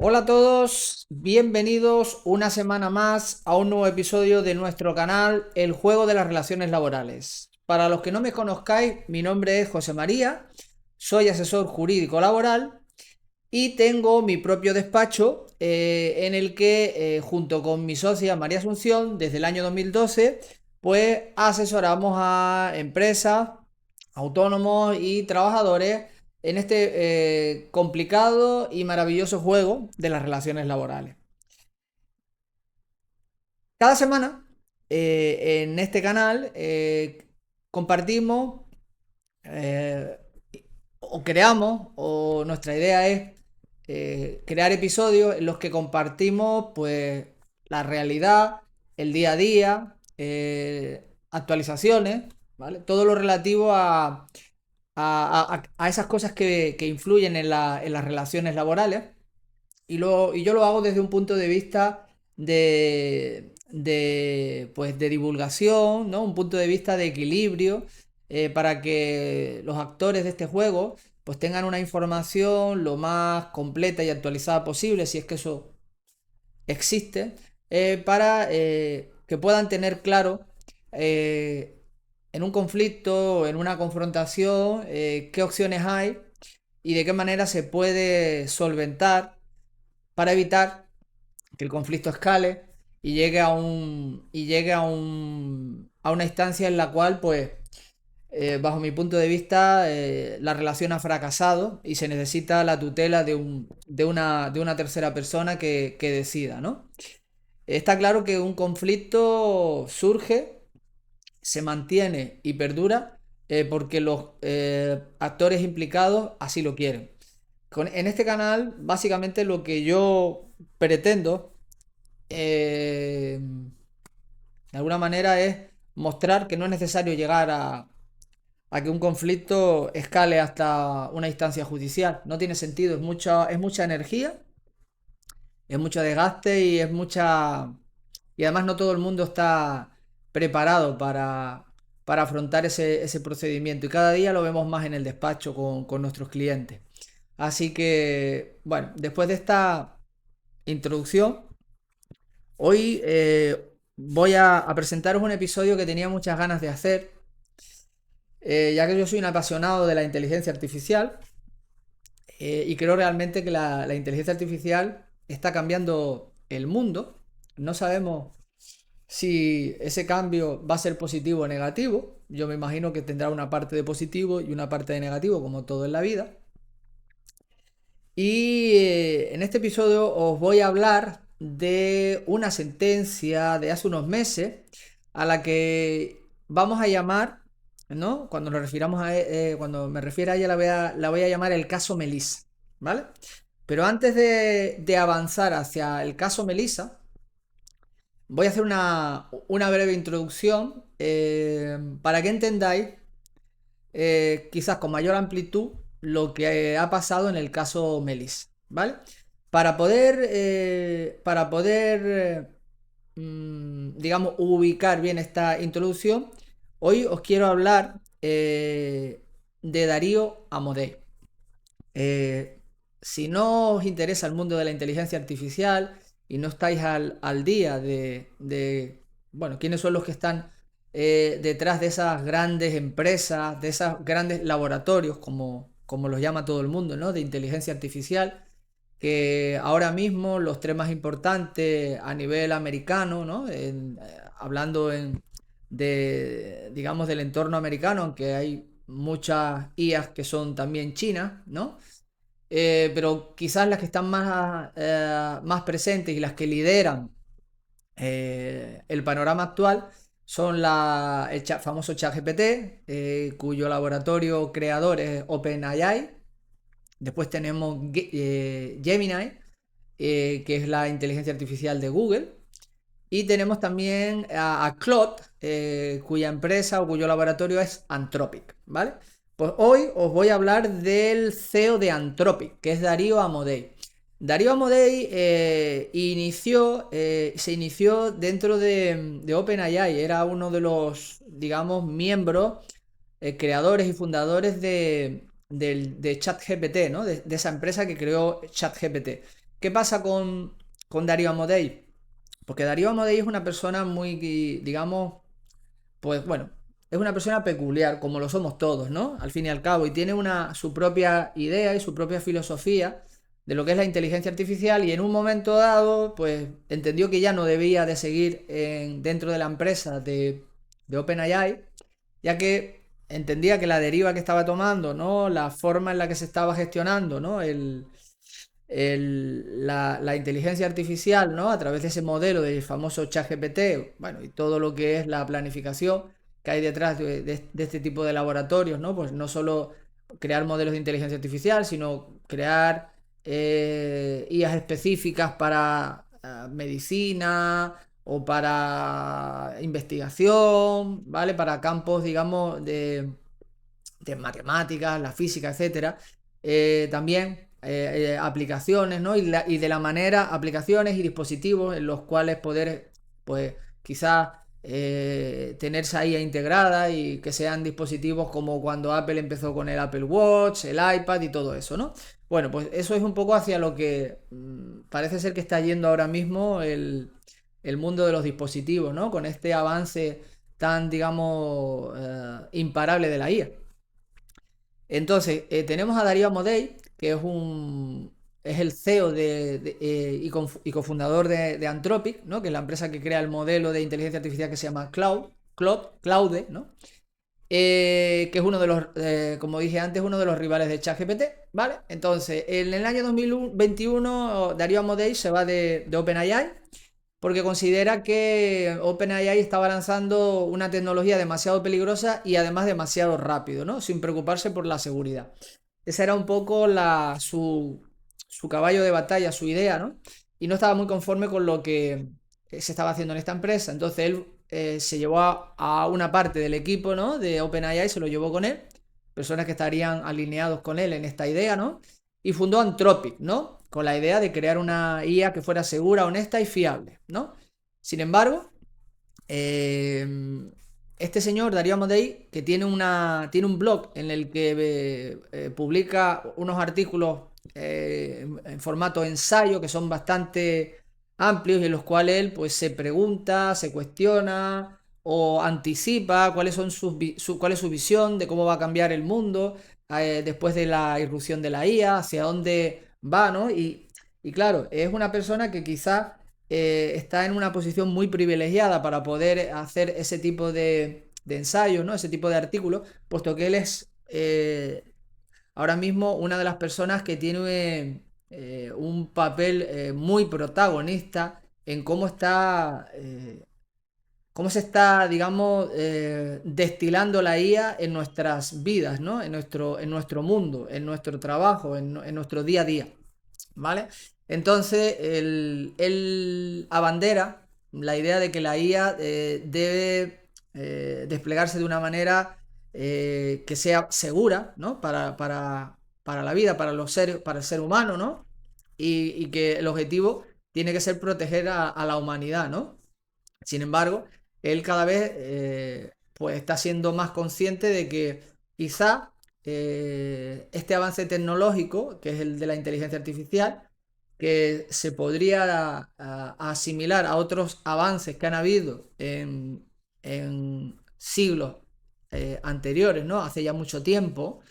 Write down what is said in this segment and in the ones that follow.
Hola a todos, bienvenidos una semana más a un nuevo episodio de nuestro canal El Juego de las Relaciones Laborales. Para los que no me conozcáis, mi nombre es José María, soy asesor jurídico laboral y tengo mi propio despacho en el que junto con mi socia María Asunción desde el año 2012 pues asesoramos a empresas, autónomos y trabajadores en este complicado y maravilloso juego de las relaciones laborales. Cada semana en este canal compartimos eh, o creamos, o nuestra idea es crear episodios en los que compartimos pues la realidad, el día a día, actualizaciones, ¿vale? Todo lo relativo a esas cosas que influyen en las relaciones laborales. Y yo lo hago desde un punto de vista pues, de divulgación, ¿no? Un punto de vista de equilibrio, para que los actores de este juego pues tengan una información lo más completa y actualizada posible, si es que eso existe, para que puedan tener claro eh, en un conflicto, en una confrontación, qué opciones hay y de qué manera se puede solventar para evitar que el conflicto escale y llegue a una instancia en la cual, pues, bajo mi punto de vista, la relación ha fracasado y se necesita la tutela de una tercera persona que decida, ¿no? Está claro que un conflicto surge, se mantiene y perdura porque los actores implicados así lo quieren. En este canal, básicamente lo que yo pretendo de alguna manera es mostrar que no es necesario llegar a que un conflicto escale hasta una instancia judicial. No tiene sentido, es mucha energía, es mucho desgaste y es mucha... Y además no todo el mundo está preparado para afrontar ese procedimiento. Y cada día lo vemos más en el despacho con nuestros clientes. Así que, bueno, después de esta introducción, hoy voy a presentaros un episodio que tenía muchas ganas de hacer, ya que yo soy un apasionado de la inteligencia artificial y creo realmente que la inteligencia artificial está cambiando el mundo. No sabemos si ese cambio va a ser positivo o negativo. Yo me imagino que tendrá una parte de positivo y una parte de negativo, como todo en la vida. Y en este episodio os voy a hablar de una sentencia de hace unos meses a la que vamos a llamar, ¿no? Cuando nos refiramos cuando me refiero a ella la voy a llamar el caso Melissa, ¿vale? Pero antes de avanzar hacia el caso Melissa, voy a hacer una breve introducción para que entendáis quizás con mayor amplitud lo que ha pasado en el caso Melis, ¿vale? Para poder digamos, ubicar bien esta introducción, hoy os quiero hablar de Darío Amodei. Eh, si no os interesa el mundo de la inteligencia artificial y no estáis al día bueno, quiénes son los que están detrás de esas grandes empresas, de esos grandes laboratorios, como los llama todo el mundo, ¿no? De inteligencia artificial, que ahora mismo los tres más importantes a nivel americano, ¿no? Hablando digamos, del entorno americano, aunque hay muchas IAs que son también chinas, ¿no? Pero quizás las que están más presentes y las que lideran el panorama actual son famoso ChatGPT, cuyo laboratorio creador es OpenAI. Después tenemos Gemini, que es la inteligencia artificial de Google. Y tenemos también a Claude, cuya empresa o cuyo laboratorio es Anthropic, ¿vale? Pues hoy os voy a hablar del CEO de Anthropic, que es Darío Amodei. Darío Amodei se inició dentro de OpenAI, era uno de los, digamos, miembros, creadores y fundadores de ChatGPT, ¿no? De esa empresa que creó ChatGPT. ¿Qué pasa con Darío Amodei? Porque Darío Amodei es una persona muy, digamos, pues bueno, es una persona peculiar, como lo somos todos, ¿no? Al fin y al cabo, y tiene su propia idea y su propia filosofía de lo que es la inteligencia artificial y en un momento dado, pues entendió que ya no debía de seguir dentro de la empresa de OpenAI, ya que entendía que la deriva que estaba tomando, ¿no? La forma en la que se estaba gestionando, ¿no? La inteligencia artificial, ¿no? A través de ese modelo del famoso ChatGPT, bueno, y todo lo que es la planificación que hay detrás de este tipo de laboratorios, ¿no? Pues no solo crear modelos de inteligencia artificial, sino crear IAs específicas para medicina o para investigación, ¿vale? Para campos, digamos, de matemáticas, la física, etcétera. También aplicaciones, ¿no? Y de la manera, aplicaciones y dispositivos en los cuales poder, pues, quizás tenerse ahí integrada y que sean dispositivos como cuando Apple empezó con el Apple Watch, el iPad y todo eso, ¿no? Bueno, pues eso es un poco hacia lo que parece ser que está yendo ahora mismo el mundo de los dispositivos, ¿no? Con este avance tan, digamos, imparable de la IA. Entonces, tenemos a Darío Amodei, que es el CEO y cofundador de Anthropic, ¿no? Que es la empresa que crea el modelo de inteligencia artificial que se llama Claude, ¿no? Que es uno de los, como dije antes, uno de los rivales de ChatGPT, ¿vale? Entonces, en el año 2021, Darío Amodei se va de OpenAI porque considera que OpenAI estaba lanzando una tecnología demasiado peligrosa y además demasiado rápido, ¿no? Sin preocuparse por la seguridad. Esa era un poco su caballo de batalla, su idea, ¿no? Y no estaba muy conforme con lo que se estaba haciendo en esta empresa. Entonces él se llevó a una parte del equipo, ¿no? De OpenAI, se lo llevó con él, personas que estarían alineados con él en esta idea, ¿no? Y fundó Anthropic, ¿no? Con la idea de crear una IA que fuera segura, honesta y fiable, ¿no? Sin embargo, eh, este señor, Darío Amodei, que tiene un blog en el que publica unos artículos en formato ensayo que son bastante amplios y en los cuales él pues, se pregunta, se cuestiona o anticipa cuáles son cuál es su visión de cómo va a cambiar el mundo después de la irrupción de la IA, hacia dónde va, ¿no? Y claro, es una persona que quizás está en una posición muy privilegiada para poder hacer ese tipo de ensayos, ¿no? Ese tipo de artículos, puesto que él es ahora mismo una de las personas que tiene un papel muy protagonista en cómo se está, digamos, destilando la IA en nuestras vidas, ¿no? En nuestro mundo, en nuestro trabajo, en nuestro día a día. ¿Vale? Entonces, él abandera la idea de que la IA debe desplegarse de una manera que sea segura, ¿no? Para la vida, para el ser humano, ¿no? Y que el objetivo tiene que ser proteger a la humanidad, ¿no? Sin embargo, él cada vez pues está siendo más consciente de que quizá este avance tecnológico, que es el de la inteligencia artificial, que se podría asimilar a otros avances que han habido en siglos anteriores, ¿no? Hace ya mucho tiempo,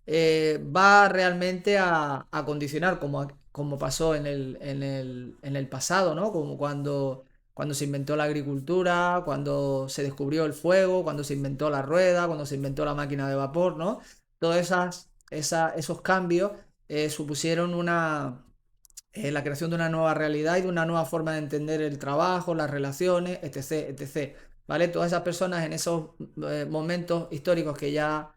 va realmente a condicionar como pasó en el pasado, ¿no? Como cuando se inventó la agricultura, cuando se descubrió el fuego, cuando se inventó la rueda, cuando se inventó la máquina de vapor, ¿no? Todos esos cambios supusieron la creación de una nueva realidad y de una nueva forma de entender el trabajo, las relaciones, etc., etc. ¿Vale? Todas esas personas en esos momentos históricos de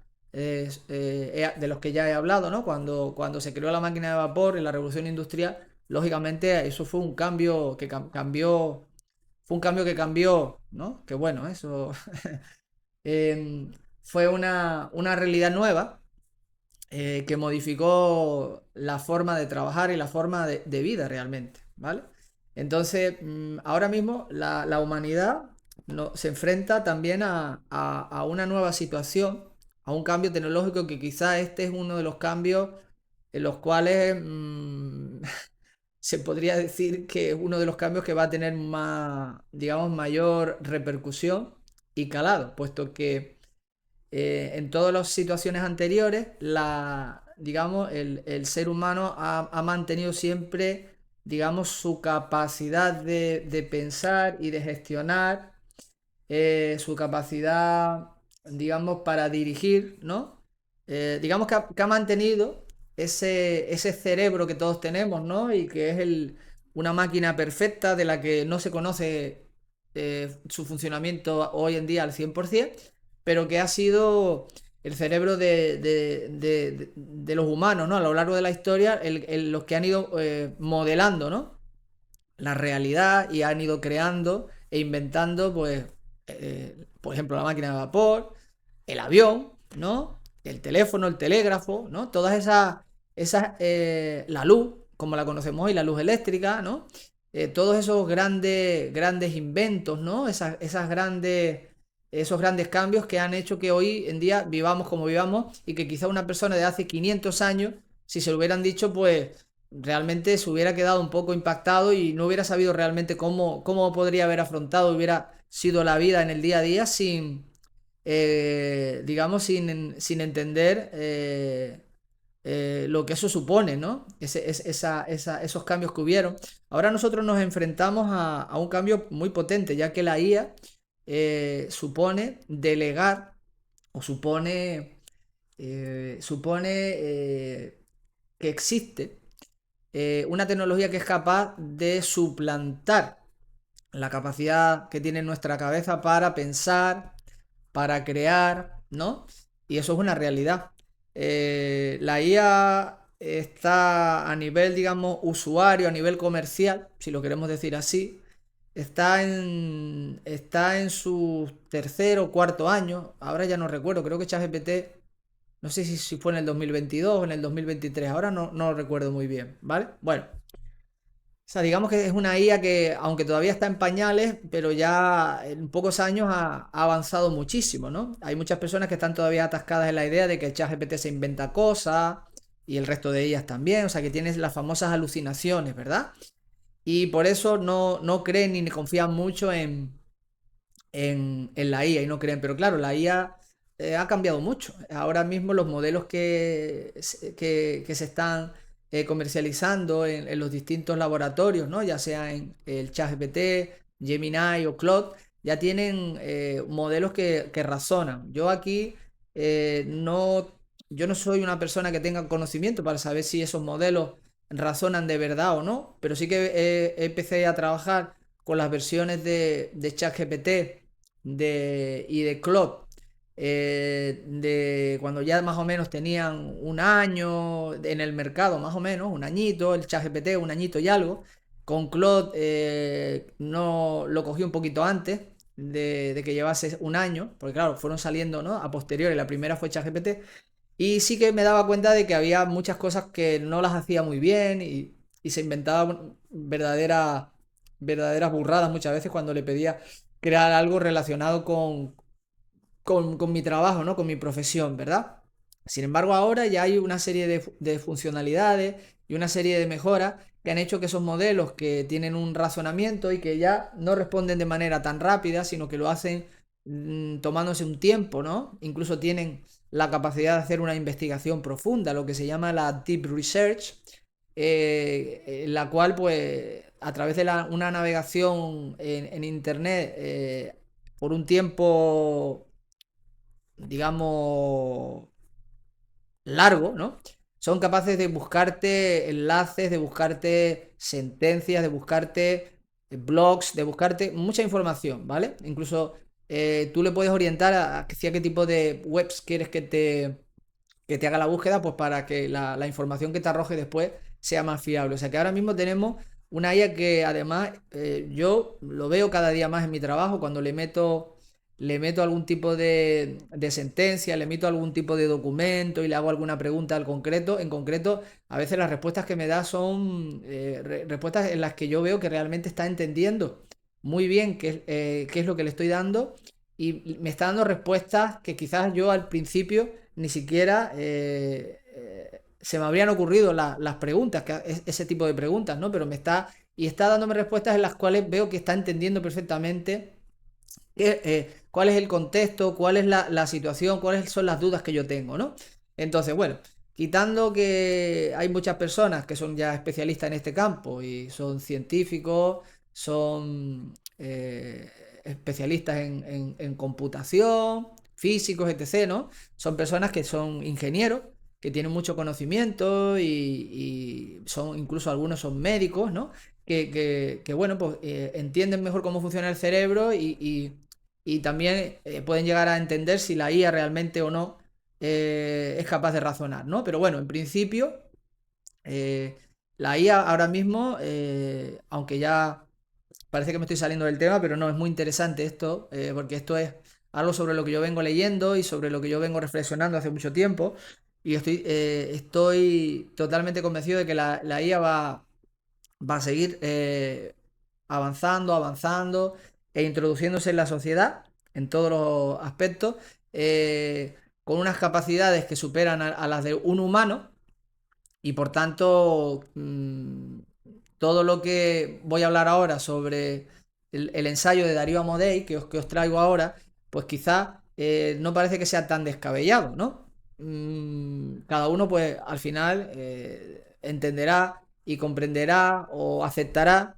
los que ya he hablado, ¿no? Cuando se creó la máquina de vapor en la revolución industrial, lógicamente eso fue un cambio que cambió, fue un cambio que cambió, ¿no? Que bueno, eso em, fue una realidad nueva que modificó la forma de trabajar y la forma de vida realmente, ¿vale? Entonces, ahora mismo la humanidad se enfrenta también a una nueva situación, a un cambio tecnológico que quizá este es uno de los cambios en los cuales se podría decir que es uno de los cambios que va a tener más, digamos, mayor repercusión y calado, puesto que en todas las situaciones anteriores, digamos, el ser humano ha mantenido siempre, digamos, su capacidad de pensar y de gestionar, su capacidad, digamos, para dirigir, ¿no? Digamos que ha mantenido ese cerebro que todos tenemos, ¿no? Y que es una máquina perfecta de la que no se conoce su funcionamiento hoy en día al 100%, pero que ha sido el cerebro de los humanos, ¿no? A lo largo de la historia, los que han ido modelando, ¿no? La realidad y han ido creando e inventando, pues, por ejemplo, la máquina de vapor, el avión, ¿no? El teléfono, el telégrafo, ¿no? Todas la luz, como la conocemos hoy, la luz eléctrica, ¿no? Todos esos grandes inventos, ¿no? Esos grandes cambios que han hecho que hoy en día vivamos como vivamos y que quizá una persona de hace 500 años, si se lo hubieran dicho, pues realmente se hubiera quedado un poco impactado y no hubiera sabido realmente cómo podría haber afrontado, hubiera sido la vida en el día a día digamos, sin entender lo que eso supone, ¿no? Esos cambios que hubieron. Ahora nosotros nos enfrentamos a un cambio muy potente, ya que la IA supone delegar o supone que existe una tecnología que es capaz de suplantar la capacidad que tiene nuestra cabeza para pensar, para crear, ¿no? Y eso es una realidad. La IA está a nivel, digamos, usuario, a nivel comercial, si lo queremos decir así, está en su tercer o cuarto año, ahora ya no recuerdo, creo que ChatGPT, no sé si fue en el 2022 o en el 2023, ahora no lo recuerdo muy bien, ¿vale? Bueno, o sea, digamos que es una IA que, aunque todavía está en pañales, pero ya en pocos años ha avanzado muchísimo, ¿no? Hay muchas personas que están todavía atascadas en la idea de que el ChatGPT se inventa cosas y el resto de ellas también, o sea, que tienes las famosas alucinaciones, ¿verdad? Y por eso no creen ni confían mucho en la IA y no creen. Pero claro, la IA ha cambiado mucho. Ahora mismo los modelos que se están comercializando en los distintos laboratorios, ¿no? Ya sea en el ChatGPT, Gemini o Claude, ya tienen modelos que razonan. Yo aquí no, yo no soy una persona que tenga conocimiento para saber si esos modelos razonan de verdad o no, pero sí que empecé a trabajar con las versiones de ChatGPT y de Claude, de cuando ya más o menos tenían un año en el mercado, más o menos, un añito, el ChatGPT, un añito y algo. Con Claude no lo cogí un poquito antes de que llevase un año, porque claro, fueron saliendo, ¿no? A posteriori, la primera fue ChatGPT, y sí que me daba cuenta de que había muchas cosas que no las hacía muy bien y se inventaba verdaderas burradas muchas veces cuando le pedía crear algo relacionado con mi trabajo, ¿no? Con mi profesión, ¿verdad? Sin embargo, ahora ya hay una serie de funcionalidades y una serie de mejoras que han hecho que esos modelos que tienen un razonamiento y que ya no responden de manera tan rápida, sino que lo hacen tomándose un tiempo, ¿no? Incluso tienen la capacidad de hacer una investigación profunda, lo que se llama la deep research, en la cual, pues, a través de una navegación en internet por un tiempo, digamos, largo, ¿no? Son capaces de buscarte enlaces, de buscarte sentencias, de buscarte blogs, de buscarte mucha información, ¿vale? Incluso tú le puedes orientar hacia qué tipo de webs quieres que te haga la búsqueda, pues para que la información que te arroje después sea más fiable. O sea que ahora mismo tenemos una IA que además yo lo veo cada día más en mi trabajo cuando le meto algún tipo de sentencia, le meto algún tipo de documento y le hago alguna pregunta en concreto, a veces las respuestas que me da son respuestas en las que yo veo que realmente está entendiendo muy bien qué es lo que le estoy dando y me está dando respuestas que quizás yo al principio ni siquiera se me habrían ocurrido las preguntas, ese tipo de preguntas, ¿no? Pero y está dándome respuestas en las cuales veo que está entendiendo perfectamente cuál es el contexto, cuál es la situación, cuáles son las dudas que yo tengo, ¿no? Entonces, bueno, quitando que hay muchas personas que son ya especialistas en este campo y son científicos, son especialistas en computación, físicos, etc., ¿no? Son personas que son ingenieros, que tienen mucho conocimiento y son, incluso algunos son médicos, ¿no? Que, bueno, pues entienden mejor cómo funciona el cerebro y también pueden llegar a entender si la IA realmente o no es capaz de razonar, ¿no? Pero bueno, en principio, eh, la IA ahora mismo, aunque ya parece que me estoy saliendo del tema, pero no, es muy interesante esto, porque esto es algo sobre lo que yo vengo leyendo y sobre lo que yo vengo reflexionando hace mucho tiempo. Y estoy totalmente convencido de que la IA va a seguir avanzando, avanzando e introduciéndose en la sociedad en todos los aspectos, con unas capacidades que superan a las de un humano y por tanto todo lo que voy a hablar ahora sobre el ensayo de Darío Amodei que os traigo ahora, pues quizá no parece que sea tan descabellado, ¿no? Cada uno pues al final entenderá y comprenderá o aceptará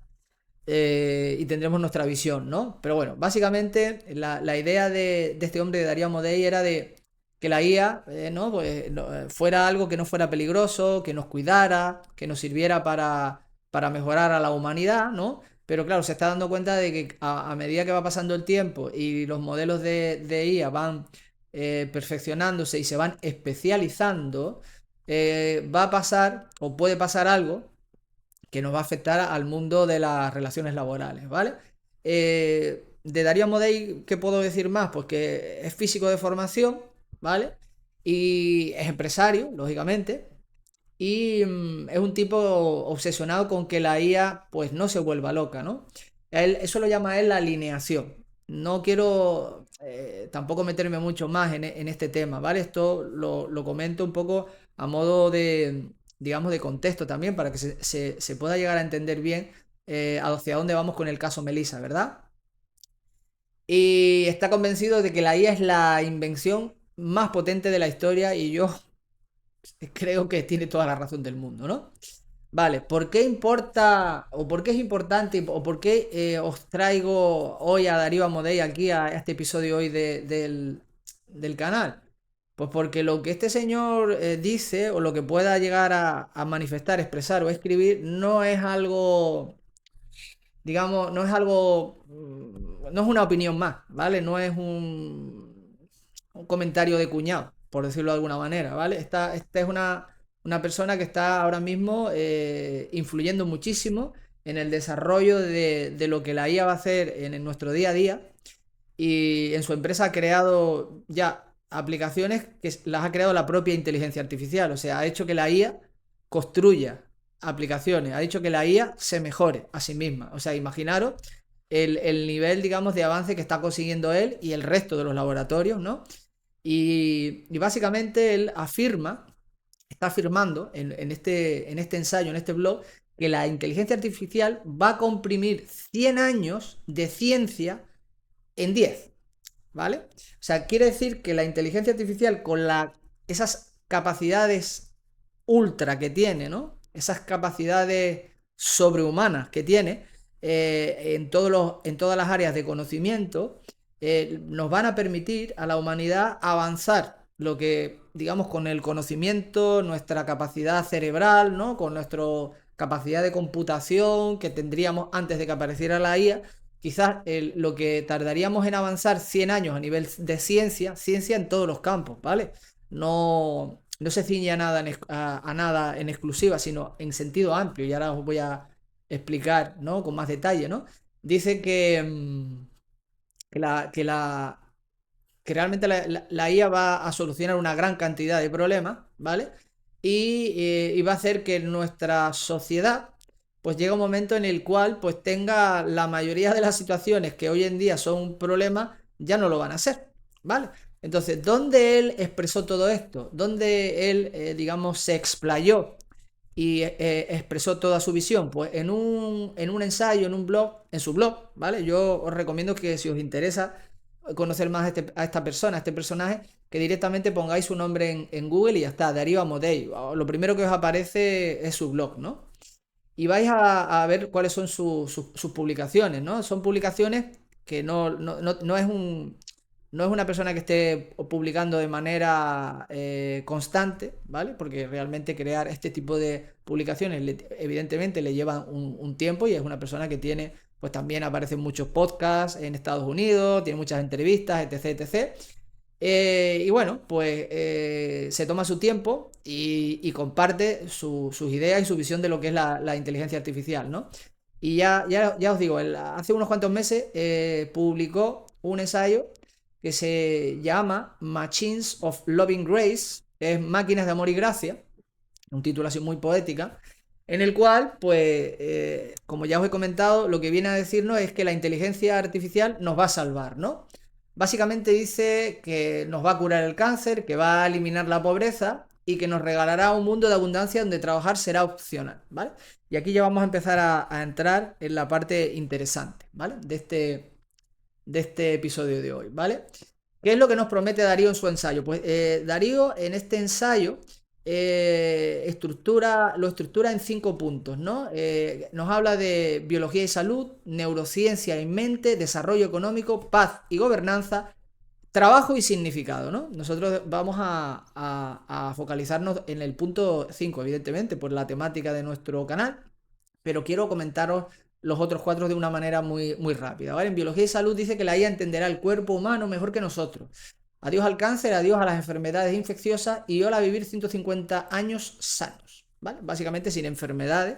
y tendremos nuestra visión, ¿no? Pero bueno, básicamente la idea de este hombre de Darío Amodei era de que la IA, ¿no? Pues, fuera algo que no fuera peligroso, que nos cuidara, que nos sirviera para mejorar a la humanidad, ¿no? Pero claro, se está dando cuenta de que a medida que va pasando el tiempo y los modelos de IA van perfeccionándose y se van especializando, va a pasar o puede pasar algo que nos va a afectar al mundo de las relaciones laborales, ¿vale? De Darío Amodei, ¿qué puedo decir más? Pues que es físico de formación, ¿vale? Y es empresario, lógicamente. Y es un tipo obsesionado con que la IA pues no se vuelva loca, ¿no? Eso lo llama él la alineación. No quiero tampoco meterme mucho más en este tema, ¿vale? Esto lo comento un poco a modo de, digamos, de contexto también, para que se pueda llegar a entender bien hacia dónde vamos con el caso Melissa, ¿verdad? Y está convencido de que la IA es la invención más potente de la historia y yo creo que tiene toda la razón del mundo, ¿no? Vale, ¿por qué importa o por qué es importante o por qué os traigo hoy a Darío Amodei aquí a este episodio hoy del canal? Pues porque lo que este señor dice o lo que pueda llegar a manifestar, expresar o escribir no es algo, digamos, no es una opinión más, ¿vale? No es un comentario de cuñado, por decirlo de alguna manera, ¿vale? Esta es una persona que está ahora mismo influyendo muchísimo en el desarrollo de lo que la IA va a hacer en nuestro día a día y en su empresa ha creado ya aplicaciones que las ha creado la propia inteligencia artificial, o sea, ha hecho que la IA construya aplicaciones, ha dicho que la IA se mejore a sí misma, o sea, imaginaros el nivel, digamos, de avance que está consiguiendo él y el resto de los laboratorios, ¿no? Y básicamente él está afirmando en este ensayo, en este blog, que la inteligencia artificial va a comprimir 100 años de ciencia en 10, ¿vale? O sea, quiere decir que la inteligencia artificial con esas capacidades ultra que tiene, ¿no? Esas capacidades sobrehumanas que tiene en todas las áreas de conocimiento, nos van a permitir a la humanidad avanzar lo que, digamos, con el conocimiento, nuestra capacidad cerebral, ¿no? Con nuestra capacidad de computación que tendríamos antes de que apareciera la IA, quizás lo que tardaríamos en avanzar 100 años a nivel de ciencia en todos los campos, ¿vale? No se ciñe a nada en exclusiva, sino en sentido amplio, y ahora os voy a explicar, ¿no? Con más detalle, ¿no? Dice que la, que la, que realmente la IA va a solucionar una gran cantidad de problemas, ¿vale? Y va a hacer que nuestra sociedad pues llegue un momento en el cual pues tenga la mayoría de las situaciones que hoy en día son un problema, ya no lo van a ser, ¿vale? Entonces, ¿dónde él expresó todo esto? ¿Dónde él, digamos, se explayó y expresó toda su visión? Pues en un ensayo, en un blog, en su blog, ¿vale? Yo os recomiendo que si os interesa conocer más a esta persona, a este personaje, que directamente pongáis su nombre en Google y ya está, Darío Amodei. Lo primero que os aparece es su blog, ¿no? Y vais a ver cuáles son sus publicaciones, ¿no? Son publicaciones que no es no es una persona que esté publicando de manera constante, ¿vale? Porque realmente crear este tipo de publicaciones evidentemente le llevan un tiempo y es una persona que tiene, pues también aparecen muchos podcasts en Estados Unidos, tiene muchas entrevistas, etc, etc. Y bueno, pues se toma su tiempo y comparte sus ideas y su visión de lo que es la inteligencia artificial, ¿no? Y ya os digo, hace unos cuantos meses publicó un ensayo que se llama Machines of Loving Grace, es Máquinas de Amor y Gracia, un título así muy poética, en el cual, pues, como ya os he comentado, lo que viene a decirnos es que la inteligencia artificial nos va a salvar, ¿no? Básicamente dice que nos va a curar el cáncer, que va a eliminar la pobreza y que nos regalará un mundo de abundancia donde trabajar será opcional, ¿vale? Y aquí ya vamos a empezar a entrar en la parte interesante, ¿vale? De este episodio de hoy, ¿vale? ¿Qué es lo que nos promete Darío en su ensayo? Pues Darío en este ensayo lo estructura en 5 puntos, ¿no? Nos habla de biología y salud, neurociencia y mente, desarrollo económico, paz y gobernanza, trabajo y significado, ¿no? Nosotros vamos a focalizarnos en el punto 5, evidentemente, por la temática de nuestro canal, pero quiero comentaros los otros 4 de una manera muy rápida, ¿vale? En biología y salud dice que la IA entenderá el cuerpo humano mejor que nosotros. Adiós al cáncer, adiós a las enfermedades infecciosas y hola a vivir 150 años sanos, ¿vale? Básicamente sin enfermedades,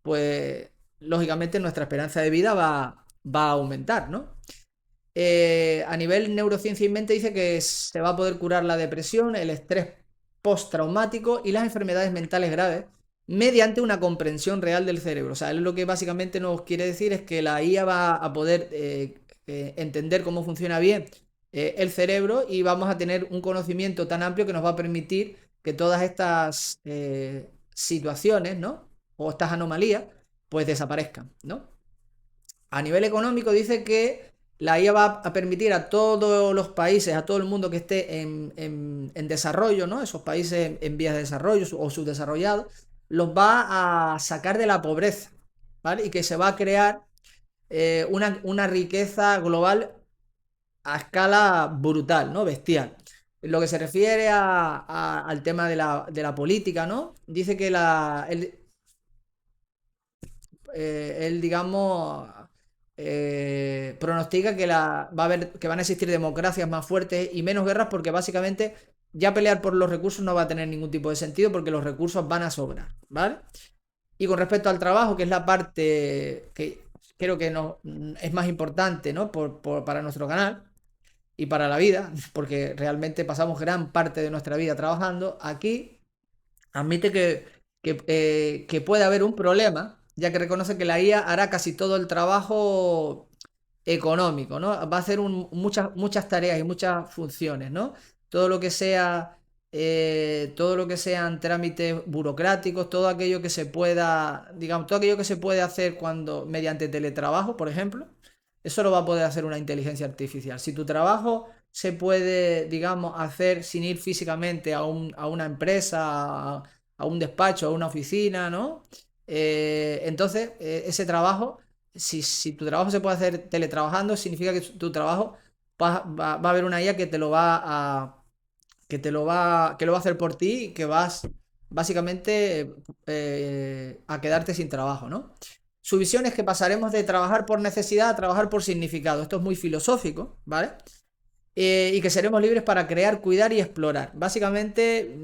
pues lógicamente nuestra esperanza de vida va a aumentar, ¿no? A nivel neurociencia y mente dice que se va a poder curar la depresión, el estrés postraumático y las enfermedades mentales graves mediante una comprensión real del cerebro. O sea, él lo que básicamente nos quiere decir es que la IA va a poder entender cómo funciona bien el cerebro y vamos a tener un conocimiento tan amplio que nos va a permitir que todas estas situaciones, ¿no? O estas anomalías, pues desaparezcan, ¿no? A nivel económico dice que la IA va a permitir a todos los países, a todo el mundo que esté en desarrollo, ¿no? Esos países en vías de desarrollo o subdesarrollados, los va a sacar de la pobreza, ¿vale? Y que se va a crear una riqueza global a escala brutal, ¿no? Bestial. En lo que se refiere al tema de la política, ¿no? Dice que él, digamos, pronostica que va a haber, que van a existir democracias más fuertes y menos guerras porque básicamente ya pelear por los recursos no va a tener ningún tipo de sentido porque los recursos van a sobrar, ¿vale? Y con respecto al trabajo, que es la parte que creo que no, es más importante, ¿no? Para nuestro canal y para la vida, porque realmente pasamos gran parte de nuestra vida trabajando, aquí admite que puede haber un problema, ya que reconoce que la IA hará casi todo el trabajo económico, ¿no? Va a hacer muchas tareas y muchas funciones, ¿no? Todo lo que sea, todo lo que sean trámites burocráticos, todo aquello que se pueda, digamos, todo aquello que se puede hacer cuando, mediante teletrabajo, por ejemplo, eso lo va a poder hacer una inteligencia artificial. Si tu trabajo se puede, digamos, hacer sin ir físicamente a una empresa, a un despacho, a una oficina, ¿no? Entonces, ese trabajo, si tu trabajo se puede hacer teletrabajando, significa que tu trabajo va a haber una IA que te lo va que lo va a hacer por ti y que vas básicamente a quedarte sin trabajo, ¿no? Su visión es que pasaremos de trabajar por necesidad a trabajar por significado. Esto es muy filosófico, ¿vale? Y que seremos libres para crear, cuidar y explorar. Básicamente,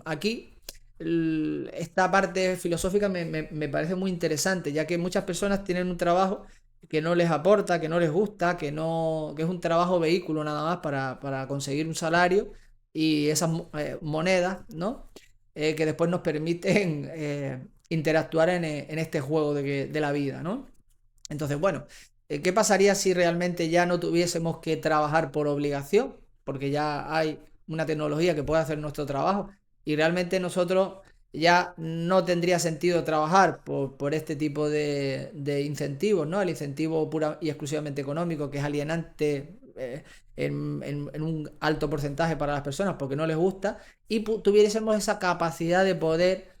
aquí, esta parte filosófica me parece muy interesante, ya que muchas personas tienen un trabajo que no les aporta, que no les gusta, que es un trabajo vehículo nada más para conseguir un salario y esas monedas, ¿no? Que después nos permiten interactuar en este juego de la vida, ¿no? Entonces, bueno, ¿qué pasaría si realmente ya no tuviésemos que trabajar por obligación? porque ya hay una tecnología que puede hacer nuestro trabajo y realmente nosotros ya no tendría sentido trabajar por este tipo de incentivos, ¿no? El incentivo pura y exclusivamente económico, que es alienante en un alto porcentaje para las personas porque no les gusta, y tuviésemos esa capacidad de poder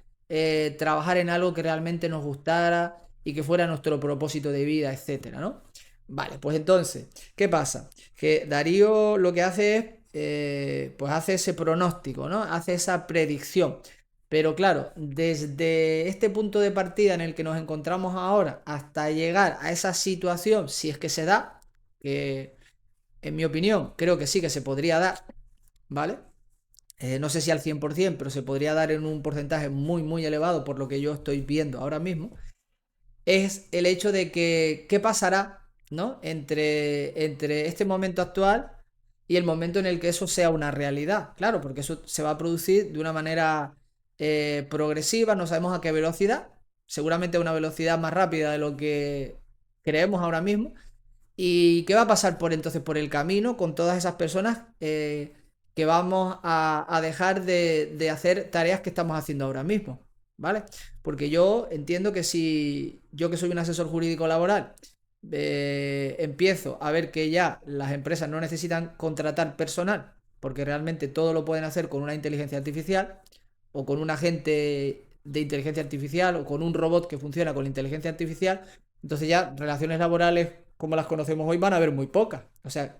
trabajar en algo que realmente nos gustara y que fuera nuestro propósito de vida, etcétera, ¿no? Vale, pues entonces, ¿qué pasa? Que Darío lo que hace es, pues hace ese pronóstico, ¿no? Hace esa predicción. Pero claro, desde este punto de partida en el que nos encontramos ahora hasta llegar a esa situación, si es que se da, que en mi opinión creo que sí que se podría dar, ¿vale? No sé si al 100%, pero se podría dar en un porcentaje muy, muy elevado por lo que yo estoy viendo ahora mismo, es el hecho de que qué pasará, ¿no? Entre este momento actual y el momento en el que eso sea una realidad. Claro, porque eso se va a producir de una manera progresiva, no sabemos a qué velocidad, seguramente a una velocidad más rápida de lo que creemos ahora mismo. ¿Y qué va a pasar por entonces por el camino con todas esas personas que vamos a dejar de hacer tareas que estamos haciendo ahora mismo? ¿Vale? Porque yo entiendo que si yo que soy un asesor jurídico laboral empiezo a ver que ya las empresas no necesitan contratar personal, porque realmente todo lo pueden hacer con una inteligencia artificial o con un agente de inteligencia artificial o con un robot que funciona con inteligencia artificial, entonces ya relaciones laborales como las conocemos hoy van a haber muy pocas. O sea,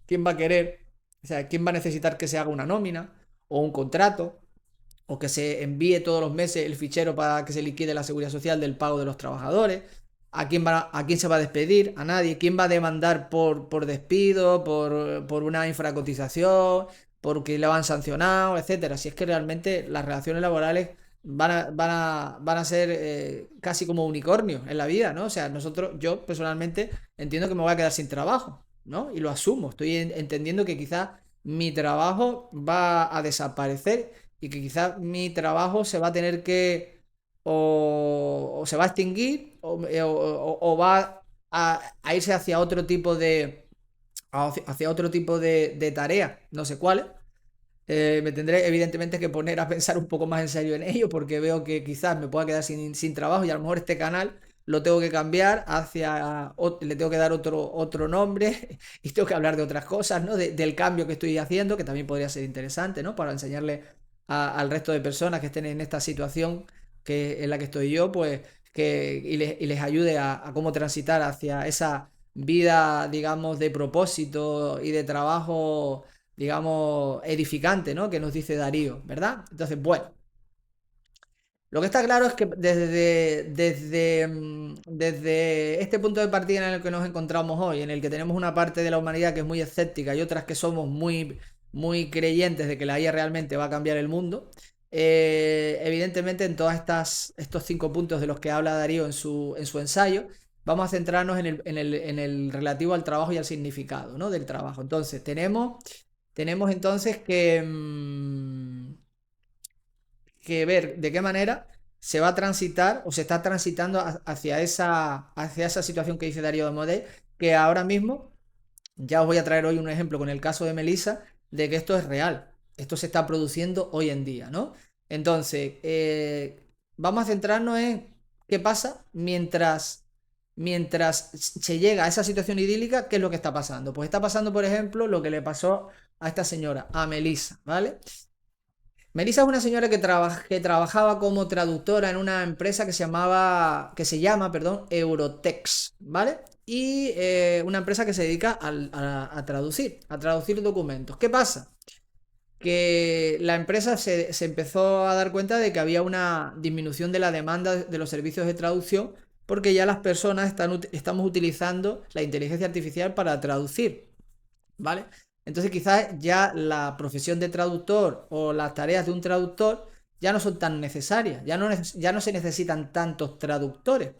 ¿quién va a querer? O sea, ¿quién va a necesitar que se haga una nómina o un contrato o que se envíe todos los meses el fichero para que se liquide la seguridad social del pago de los trabajadores? ¿A quién se va a despedir? A nadie. ¿Quién va a demandar por despido, por una infracotización, porque le han sancionado, etcétera? Si es que realmente las relaciones laborales van a ser casi como unicornios en la vida, ¿no? O sea, yo personalmente entiendo que me voy a quedar sin trabajo, ¿no? Y lo asumo. Estoy entendiendo que quizás mi trabajo va a desaparecer y que quizás mi trabajo se va a tener que o se va a extinguir o va a irse hacia otro tipo hacia otro tipo de tarea, no sé cuál. Me tendré evidentemente que poner a pensar un poco más en serio en ello porque veo que quizás me pueda quedar sin trabajo y a lo mejor este canal lo tengo que cambiar le tengo que dar otro nombre y tengo que hablar de otras cosas, ¿no? Del cambio que estoy haciendo, que también podría ser interesante, ¿no? Para enseñarle al resto de personas que estén en esta situación en la que estoy yo, pues y les ayude a cómo transitar hacia esa vida, digamos, de propósito y de trabajo, digamos, edificante, ¿no? Que nos dice Darío, ¿verdad? Entonces, bueno, lo que está claro es que desde este punto de partida en el que nos encontramos hoy, en el que tenemos una parte de la humanidad que es muy escéptica y otras que somos muy, muy creyentes de que la IA realmente va a cambiar el mundo, evidentemente en estos 5 puntos de los que habla Darío en su ensayo, vamos a centrarnos en el relativo al trabajo y al significado, ¿no? Del trabajo. Entonces, tenemos entonces que ver de qué manera se va a transitar o se está transitando hacia esa situación que dice Darío de Modé, que ahora mismo, ya os voy a traer hoy un ejemplo con el caso de Melissa, de que esto es real, esto se está produciendo hoy en día, ¿no? Entonces, vamos a centrarnos en qué pasa mientras se llega a esa situación idílica, ¿qué es lo que está pasando? Pues está pasando, por ejemplo, lo que le pasó a esta señora, a Melissa, ¿vale? Melissa es una señora que trabajaba como traductora en una empresa que se llama, perdón, Eurotex, ¿vale? Y una empresa que se dedica a traducir documentos. ¿Qué pasa? Que la empresa se empezó a dar cuenta de que había una disminución de la demanda de los servicios de traducción porque ya las personas estamos utilizando la inteligencia artificial para traducir. ¿Vale? Entonces quizás ya la profesión de traductor o las tareas de un traductor ya no son tan necesarias, ya no se necesitan tantos traductores.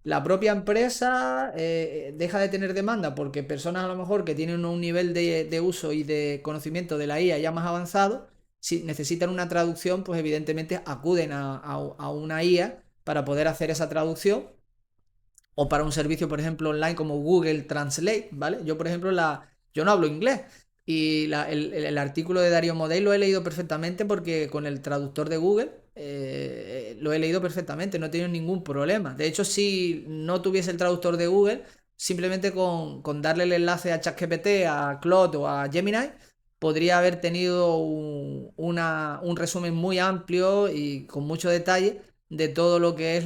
La propia empresa deja de tener demanda porque personas a lo mejor que tienen un nivel de uso y de conocimiento de la IA ya más avanzado, si necesitan una traducción, pues evidentemente acuden a una IA para poder hacer esa traducción o para un servicio, por ejemplo, online como Google Translate, ¿vale? Yo, por ejemplo, yo no hablo inglés, Y el artículo de Darío Modell lo he leído perfectamente porque con el traductor de Google lo he leído perfectamente, no he tenido ningún problema. De hecho, si no tuviese el traductor de Google, simplemente con darle el enlace a ChatGPT, a Claude o a Gemini, podría haber tenido un resumen muy amplio y con mucho detalle de todo lo que es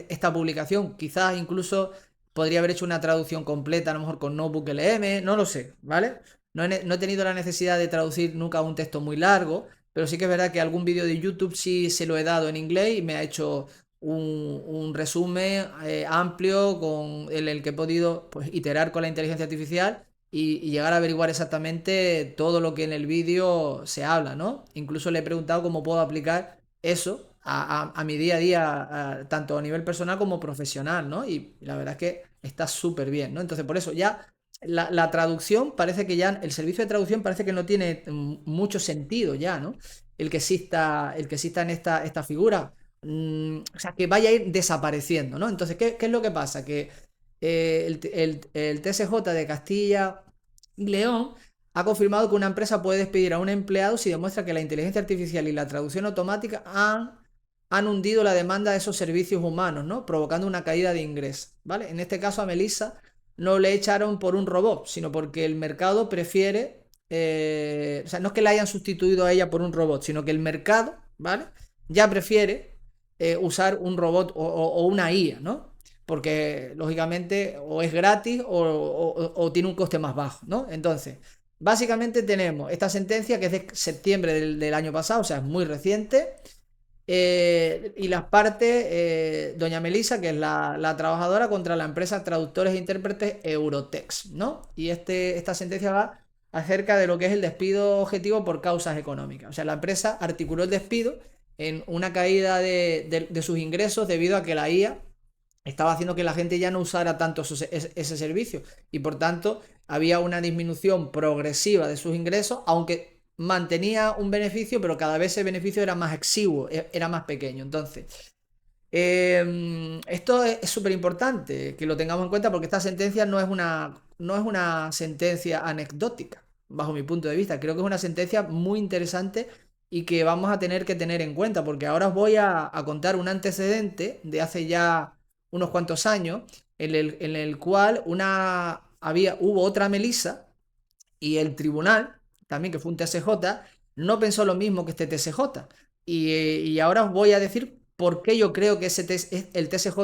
esta publicación. Quizás incluso podría haber hecho una traducción completa, a lo mejor con Notebook LM, no lo sé, ¿vale? No he tenido la necesidad de traducir nunca un texto muy largo, pero sí que es verdad que algún vídeo de YouTube sí se lo he dado en inglés y me ha hecho un resumen amplio con el que he podido pues, iterar con la inteligencia artificial y llegar a averiguar exactamente todo lo que en el vídeo se habla, ¿no? Incluso le he preguntado cómo puedo aplicar eso a mi día a día, tanto a nivel personal como profesional, ¿no? Y la verdad es que está súper bien, ¿no? Entonces, por eso ya la traducción parece que ya, el servicio de traducción parece que no tiene mucho sentido ya, ¿no? El que exista en esta figura. O sea, que vaya a ir desapareciendo, ¿no? Entonces, ¿qué es lo que pasa? Que el TSJ de Castilla y León ha confirmado que una empresa puede despedir a un empleado si demuestra que la inteligencia artificial y la traducción automática han hundido la demanda de esos servicios humanos, ¿no? Provocando una caída de ingresos, ¿vale? En este caso a Melissa no le echaron por un robot, sino porque el mercado prefiere, o sea, no es que la hayan sustituido a ella por un robot, sino que el mercado, ¿vale? Ya prefiere usar un robot o una IA, ¿no? Porque lógicamente o es gratis o tiene un coste más bajo, ¿no? Entonces, básicamente tenemos esta sentencia que es de septiembre del año pasado, o sea, es muy reciente. Y las partes, doña Melissa, que es la trabajadora, contra la empresa Traductores e Intérpretes Eurotex, ¿no? Y esta sentencia va acerca de lo que es el despido objetivo por causas económicas. O sea, la empresa articuló el despido en una caída de sus ingresos debido a que la IA estaba haciendo que la gente ya no usara tanto ese servicio y por tanto había una disminución progresiva de sus ingresos, aunque mantenía un beneficio, pero cada vez ese beneficio era más exiguo, era más pequeño. Entonces, esto es súper importante que lo tengamos en cuenta porque esta sentencia no es una sentencia anecdótica, bajo mi punto de vista. Creo que es una sentencia muy interesante y que vamos a tener que tener en cuenta porque ahora os voy a contar un antecedente de hace ya unos cuantos años en el cual hubo otra Melissa y el tribunal, también que fue un TSJ, no pensó lo mismo que este TSJ. Y ahora os voy a decir por qué yo creo que el TSJ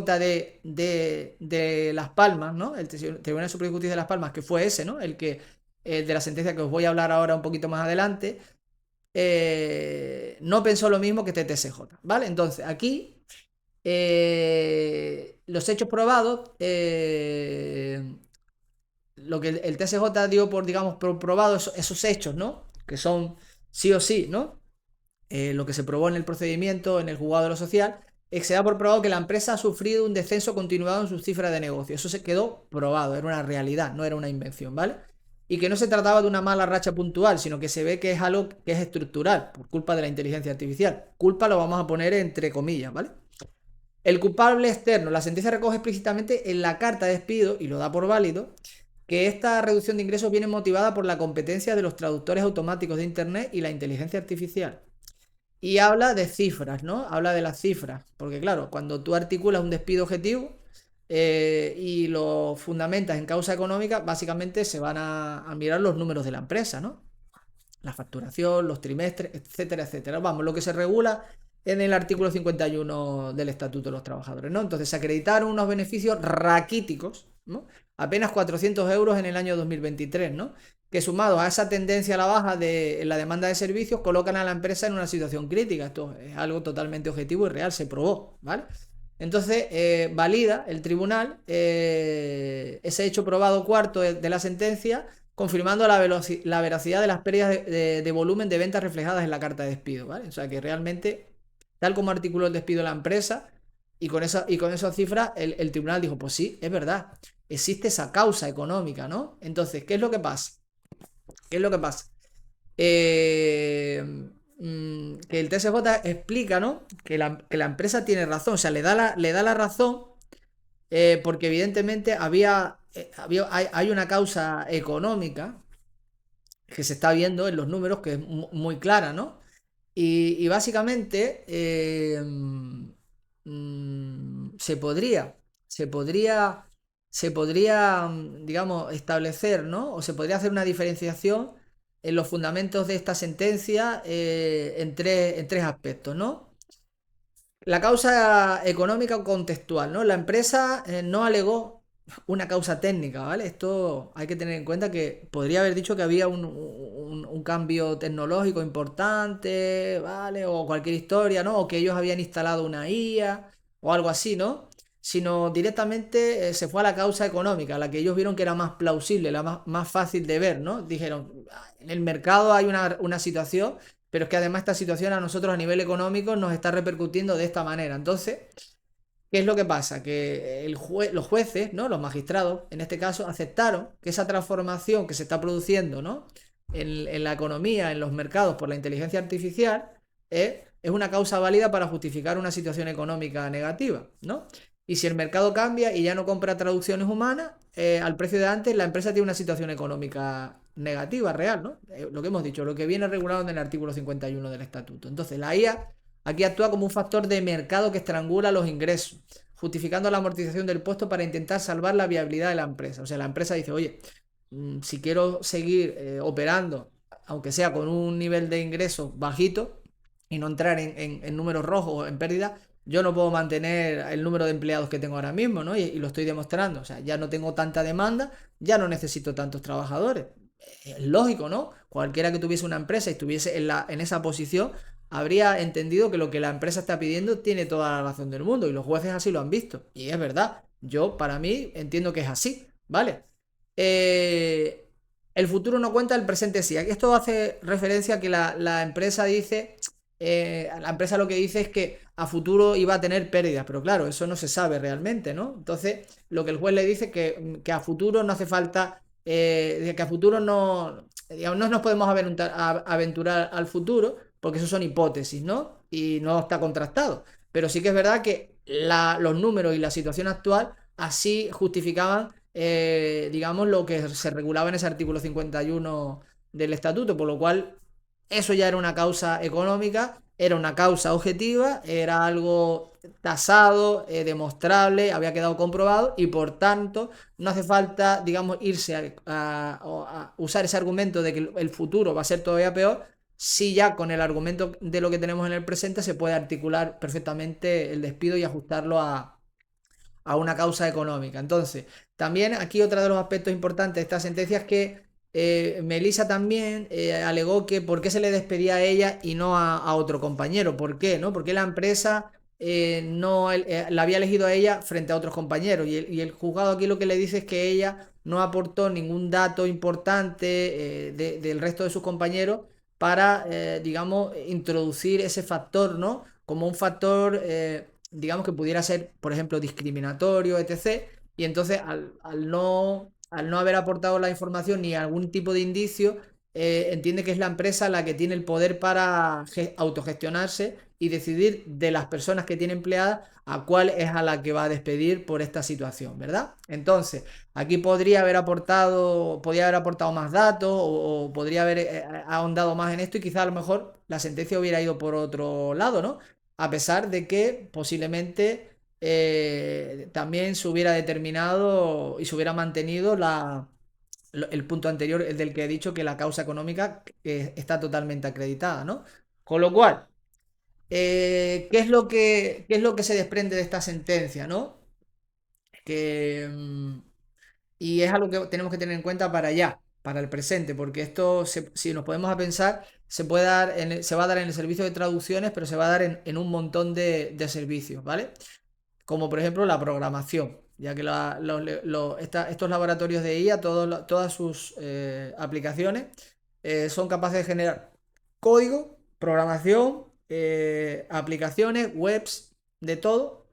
de Las Palmas, ¿no? El Tribunal Superior de Justicia de Las Palmas, que fue ese, ¿no? El de la sentencia que os voy a hablar ahora un poquito más adelante, no pensó lo mismo que este TSJ, ¿vale? Entonces, aquí los hechos probados, lo que el TSJ dio por, digamos, por probado esos hechos, ¿no? Que son sí o sí, ¿no? Lo que se probó en el procedimiento, en el juzgado de lo social, es que se da por probado que la empresa ha sufrido un descenso continuado en sus cifras de negocio. Eso se quedó probado, era una realidad, no era una invención, ¿vale? Y que no se trataba de una mala racha puntual, sino que se ve que es algo que es estructural, por culpa de la inteligencia artificial. Culpa lo vamos a poner entre comillas, ¿vale? El culpable externo, la sentencia recoge explícitamente en la carta de despido, y lo da por válido, que esta reducción de ingresos viene motivada por la competencia de los traductores automáticos de Internet y la inteligencia artificial. Y habla de cifras, ¿no? Habla de las cifras. Porque claro, cuando tú articulas un despido objetivo y lo fundamentas en causa económica, básicamente se van a mirar los números de la empresa, ¿no? La facturación, los trimestres, etcétera, etcétera. Vamos, lo que se regula en el artículo 51 del Estatuto de los Trabajadores, ¿no? Entonces se acreditaron unos beneficios raquíticos, ¿no? Apenas 400 euros en el año 2023, ¿no? Que sumados a esa tendencia a la baja de la demanda de servicios, colocan a la empresa en una situación crítica. Esto es algo totalmente objetivo y real, se probó, ¿vale? Entonces, valida el tribunal ese hecho probado cuarto de la sentencia, confirmando la veracidad de las pérdidas de volumen de ventas reflejadas en la carta de despido, ¿vale? O sea que realmente, tal como articuló el despido de la empresa, y con esas cifras, el tribunal dijo, pues sí, es verdad, existe esa causa económica, ¿no? Entonces, ¿qué es lo que pasa? ¿Qué es lo que pasa? Que el TSJ explica, ¿no? Que la empresa tiene razón, o sea, le da la razón porque evidentemente había hay una causa económica que se está viendo en los números que es muy clara, ¿no? Y básicamente se podría, se podría, se podría, digamos, establecer, ¿no? O se podría hacer una diferenciación en los fundamentos de esta sentencia en tres aspectos, ¿no? La causa económica o contextual, ¿no? La empresa no alegó una causa técnica, ¿vale? Esto hay que tener en cuenta que podría haber dicho que había un cambio tecnológico importante, ¿vale? O cualquier historia, ¿no? O que ellos habían instalado una IA o algo así, ¿no? Sino directamente se fue a la causa económica, la que ellos vieron que era más plausible, la más fácil de ver, ¿no? Dijeron, en el mercado hay una situación, pero es que además esta situación a nosotros a nivel económico nos está repercutiendo de esta manera. Entonces, ¿qué es lo que pasa? Que los jueces, ¿no? Los magistrados, en este caso, aceptaron que esa transformación que se está produciendo, ¿no? En la economía, en los mercados por la inteligencia artificial, es una causa válida para justificar una situación económica negativa, ¿no? Y si el mercado cambia y ya no compra traducciones humanas, al precio de antes, la empresa tiene una situación económica negativa, real, ¿no? Lo que hemos dicho, lo que viene regulado en el artículo 51 del estatuto. Entonces, la IA aquí actúa como un factor de mercado que estrangula los ingresos, justificando la amortización del puesto para intentar salvar la viabilidad de la empresa. O sea, la empresa dice, oye, si quiero seguir operando, aunque sea con un nivel de ingresos bajito, y no entrar en números rojos o en pérdida, yo no puedo mantener el número de empleados que tengo ahora mismo, ¿no? Y lo estoy demostrando. O sea, ya no tengo tanta demanda, ya no necesito tantos trabajadores. Es lógico, ¿no? Cualquiera que tuviese una empresa y estuviese en esa posición, habría entendido que lo que la empresa está pidiendo tiene toda la razón del mundo y los jueces así lo han visto. Y es verdad, yo para mí entiendo que es así, ¿vale? Eh, el futuro no cuenta, el presente sí. Esto hace referencia a que la empresa dice, la empresa lo que dice es que a futuro iba a tener pérdidas, pero claro, eso no se sabe realmente, ¿no? Entonces, lo que el juez le dice es que a futuro no hace falta, que a futuro no, digamos, no nos podemos aventurar al futuro, porque eso son hipótesis, ¿no? Y no está contrastado. Pero sí que es verdad que los números y la situación actual así justificaban, digamos, lo que se regulaba en ese artículo 51 del estatuto, por lo cual eso ya era una causa económica, era una causa objetiva, era algo tasado, demostrable, había quedado comprobado y por tanto no hace falta, digamos, irse a usar ese argumento de que el futuro va a ser todavía peor, si ya con el argumento de lo que tenemos en el presente se puede articular perfectamente el despido y ajustarlo a una causa económica. Entonces, también aquí otro de los aspectos importantes de esta sentencia es que Melissa también alegó que por qué se le despedía a ella y no a otro compañero. ¿Por qué? ¿No? Porque la empresa no la había elegido a ella frente a otros compañeros. Y el juzgado aquí lo que le dice es que ella no aportó ningún dato importante del resto de sus compañeros para, digamos, introducir ese factor, ¿no? Como un factor, digamos, que pudiera ser, por ejemplo, discriminatorio, etc. Y entonces, al no haber aportado la información ni algún tipo de indicio, entiende que es la empresa la que tiene el poder para autogestionarse y decidir de las personas que tiene empleadas a cuál es a la que va a despedir por esta situación, ¿verdad? Entonces, aquí podría haber aportado más datos o podría haber ahondado más en esto y quizá a lo mejor la sentencia hubiera ido por otro lado, ¿no? A pesar de que posiblemente también se hubiera determinado y se hubiera mantenido el punto anterior, el del que he dicho que la causa económica está totalmente acreditada, ¿no? Con lo cual, ¿qué es lo que se desprende de esta sentencia, ¿no? Que, y es algo que tenemos que tener en cuenta para allá, para el presente, porque esto, si nos podemos a pensar, se va a dar en el servicio de traducciones, pero se va a dar en un montón de servicios, ¿vale? Como por ejemplo la programación, ya que estos laboratorios de IA, todas sus aplicaciones, son capaces de generar código, programación, aplicaciones, webs, de todo,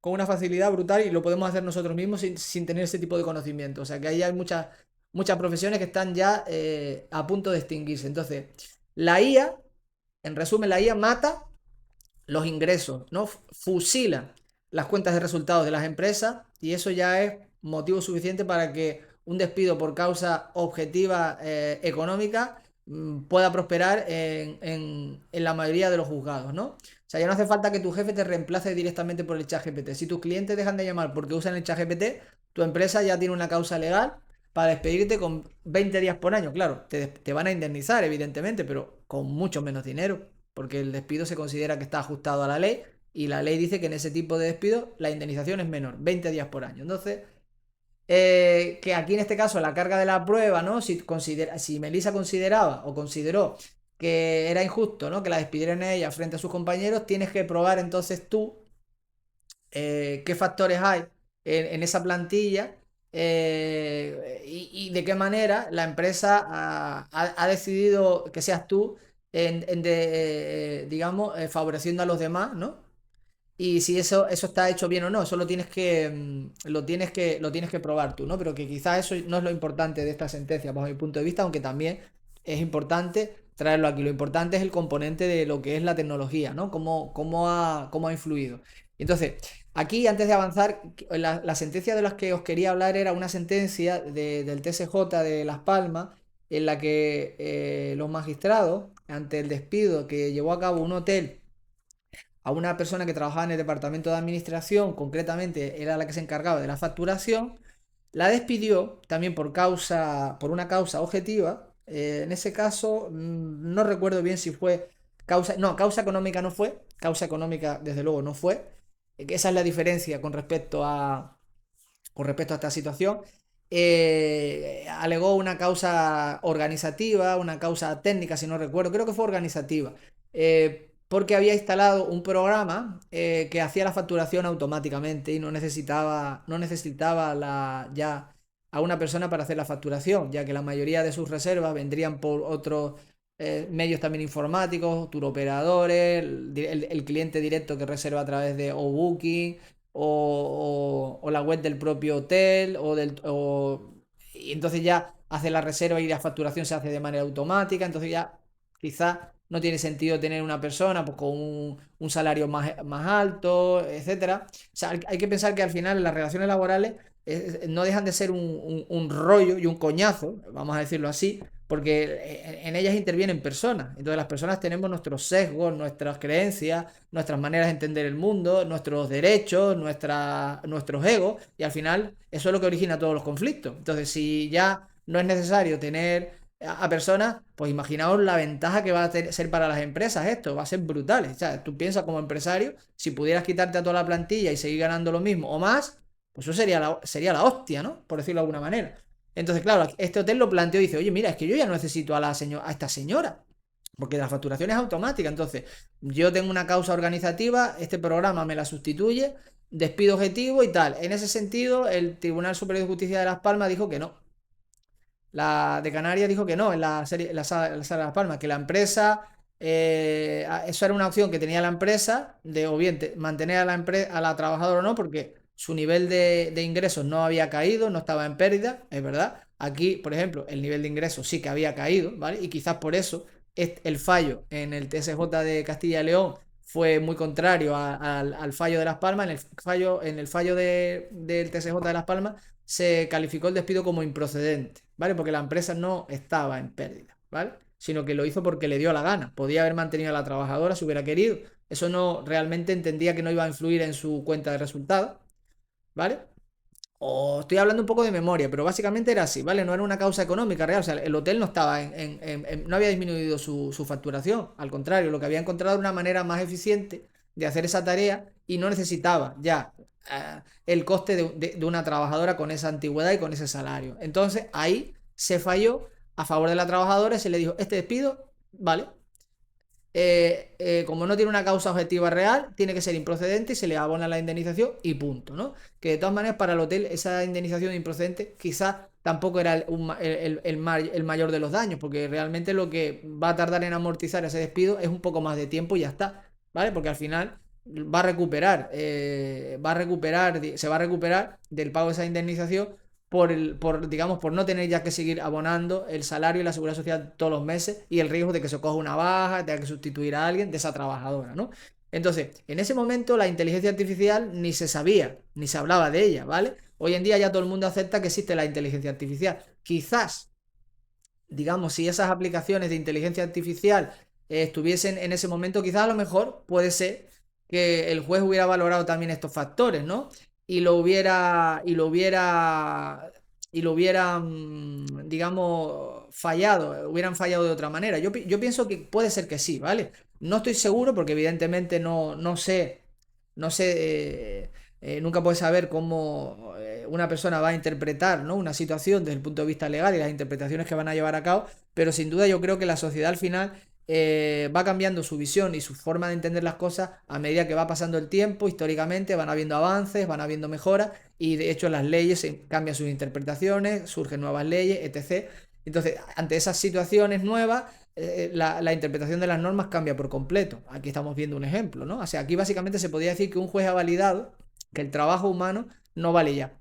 con una facilidad brutal y lo podemos hacer nosotros mismos sin tener ese tipo de conocimiento. O sea que ahí hay muchas profesiones que están ya a punto de extinguirse. Entonces, la IA, en resumen, la IA mata los ingresos, ¿no? Fusila las cuentas de resultados de las empresas y eso ya es motivo suficiente para que un despido por causa objetiva económica pueda prosperar en la mayoría de los juzgados, ¿no? O sea, ya no hace falta que tu jefe te reemplace directamente por el ChatGPT. Si tus clientes dejan de llamar porque usan el ChatGPT, tu empresa ya tiene una causa legal para despedirte con 20 días por año. Claro, te van a indemnizar, evidentemente, pero con mucho menos dinero, porque el despido se considera que está ajustado a la ley y la ley dice que en ese tipo de despido la indemnización es menor, 20 días por año. Entonces, que aquí en este caso la carga de la prueba, ¿no? Si Melissa consideraba o consideró que era injusto, ¿no? Que la despidieran a ella frente a sus compañeros, tienes que probar entonces tú qué factores hay en esa plantilla y de qué manera la empresa ha decidido que seas tú digamos, favoreciendo a los demás, ¿no? Y si eso está hecho bien o no, eso lo tienes que, lo tienes que probar tú, ¿no? Pero que quizás eso no es lo importante de esta sentencia, bajo mi punto de vista, aunque también es importante traerlo aquí. Lo importante es el componente de lo que es la tecnología, ¿no? Cómo ha influido. Entonces, aquí, antes de avanzar, la sentencia de las que os quería hablar era una sentencia del TSJ de Las Palmas, en la que los magistrados, ante el despido que llevó a cabo un hotel a una persona que trabajaba en el departamento de administración, concretamente era la que se encargaba de la facturación, la despidió también por una causa objetiva. En ese caso, no recuerdo bien si fue causa económica no fue, causa económica desde luego no fue. Esa es la diferencia con respecto a esta situación. Alegó una causa organizativa, una causa técnica, si no recuerdo, creo que fue organizativa, porque había instalado un programa que hacía la facturación automáticamente y no necesitaba ya a una persona para hacer la facturación, ya que la mayoría de sus reservas vendrían por otros medios también informáticos, turoperadores, el cliente directo que reserva a través de Booking o la web del propio hotel y entonces ya hace la reserva y la facturación se hace de manera automática, entonces ya quizás no tiene sentido tener una persona pues, con un salario más alto, etcétera. O sea, hay que pensar que al final las relaciones laborales no dejan de ser un rollo y un coñazo, vamos a decirlo así, porque en ellas intervienen personas. Entonces las personas tenemos nuestros sesgos, nuestras creencias, nuestras maneras de entender el mundo, nuestros derechos, nuestros egos, y al final eso es lo que origina todos los conflictos. Entonces, si ya no es necesario tener a personas, pues imaginaos la ventaja que va a ser para las empresas esto, va a ser brutal. O sea, tú piensas como empresario, si pudieras quitarte a toda la plantilla y seguir ganando lo mismo o más, pues eso sería la hostia, ¿no? Por decirlo de alguna manera. Entonces, claro, este hotel lo planteó y dice, oye, mira, es que yo ya no necesito a esta señora, porque la facturación es automática. Entonces, yo tengo una causa organizativa, este programa me la sustituye, despido objetivo y tal. En ese sentido, el Tribunal Superior de Justicia de Las Palmas dijo que no. La de Canarias dijo que no, en la sala de Las Palmas, que la empresa, eso era una opción que tenía la empresa, de o bien mantener a la trabajadora o no, porque su nivel de ingresos no había caído, no estaba en pérdida, es verdad. Aquí, por ejemplo, el nivel de ingresos sí que había caído, ¿vale? Y quizás por eso el fallo en el TSJ de Castilla y León fue muy contrario al fallo de Las Palmas. En el fallo del TSJ de Las Palmas se calificó el despido como improcedente, ¿vale? Porque la empresa no estaba en pérdida, ¿vale? Sino que lo hizo porque le dio la gana. Podía haber mantenido a la trabajadora si hubiera querido. Eso no realmente entendía que no iba a influir en su cuenta de resultados, ¿vale? O estoy hablando un poco de memoria, pero básicamente era así, ¿vale? No era una causa económica real, o sea, el hotel no estaba no había disminuido su facturación, al contrario, lo que había encontrado era una manera más eficiente de hacer esa tarea y no necesitaba ya el coste de una trabajadora con esa antigüedad y con ese salario. Entonces ahí se falló a favor de la trabajadora y se le dijo, este despido, ¿vale? Como no tiene una causa objetiva real, tiene que ser improcedente y se le abona la indemnización y punto, ¿no? Que de todas maneras para el hotel esa indemnización improcedente quizás tampoco era el mayor de los daños, porque realmente lo que va a tardar en amortizar ese despido es un poco más de tiempo y ya está, ¿vale? Porque al final se va a recuperar del pago de esa indemnización digamos, por no tener ya que seguir abonando el salario y la seguridad social todos los meses y el riesgo de que se coja una baja, tenga que sustituir a alguien de esa trabajadora, ¿no? Entonces, en ese momento la inteligencia artificial ni se sabía, ni se hablaba de ella, ¿vale? Hoy en día ya todo el mundo acepta que existe la inteligencia artificial. Quizás, digamos, si esas aplicaciones de inteligencia artificial estuviesen en ese momento, quizás a lo mejor puede ser que el juez hubiera valorado también estos factores, ¿no? Y lo hubiera, y lo hubiera, y lo hubiera, digamos, fallado, hubieran fallado de otra manera. Yo pienso que puede ser que sí, ¿vale? No estoy seguro porque evidentemente no sé, no sé, nunca puedes saber cómo una persona va a interpretar, ¿no? Una situación desde el punto de vista legal y las interpretaciones que van a llevar a cabo, pero sin duda yo creo que la sociedad al final va cambiando su visión y su forma de entender las cosas a medida que va pasando el tiempo. Históricamente van habiendo avances, van habiendo mejoras y de hecho las leyes cambian sus interpretaciones, surgen nuevas leyes, etc. Entonces, ante esas situaciones nuevas, la interpretación de las normas cambia por completo. Aquí estamos viendo un ejemplo, ¿no? O sea, aquí básicamente se podría decir que un juez ha validado que el trabajo humano no vale ya,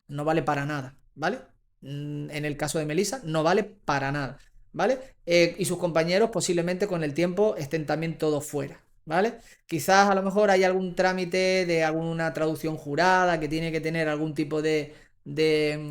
no vale para nada, ¿vale? En el caso de Melissa, no vale para nada, ¿vale? Y sus compañeros posiblemente con el tiempo estén también todos fuera, ¿vale? Quizás a lo mejor hay algún trámite de alguna traducción jurada que tiene que tener algún tipo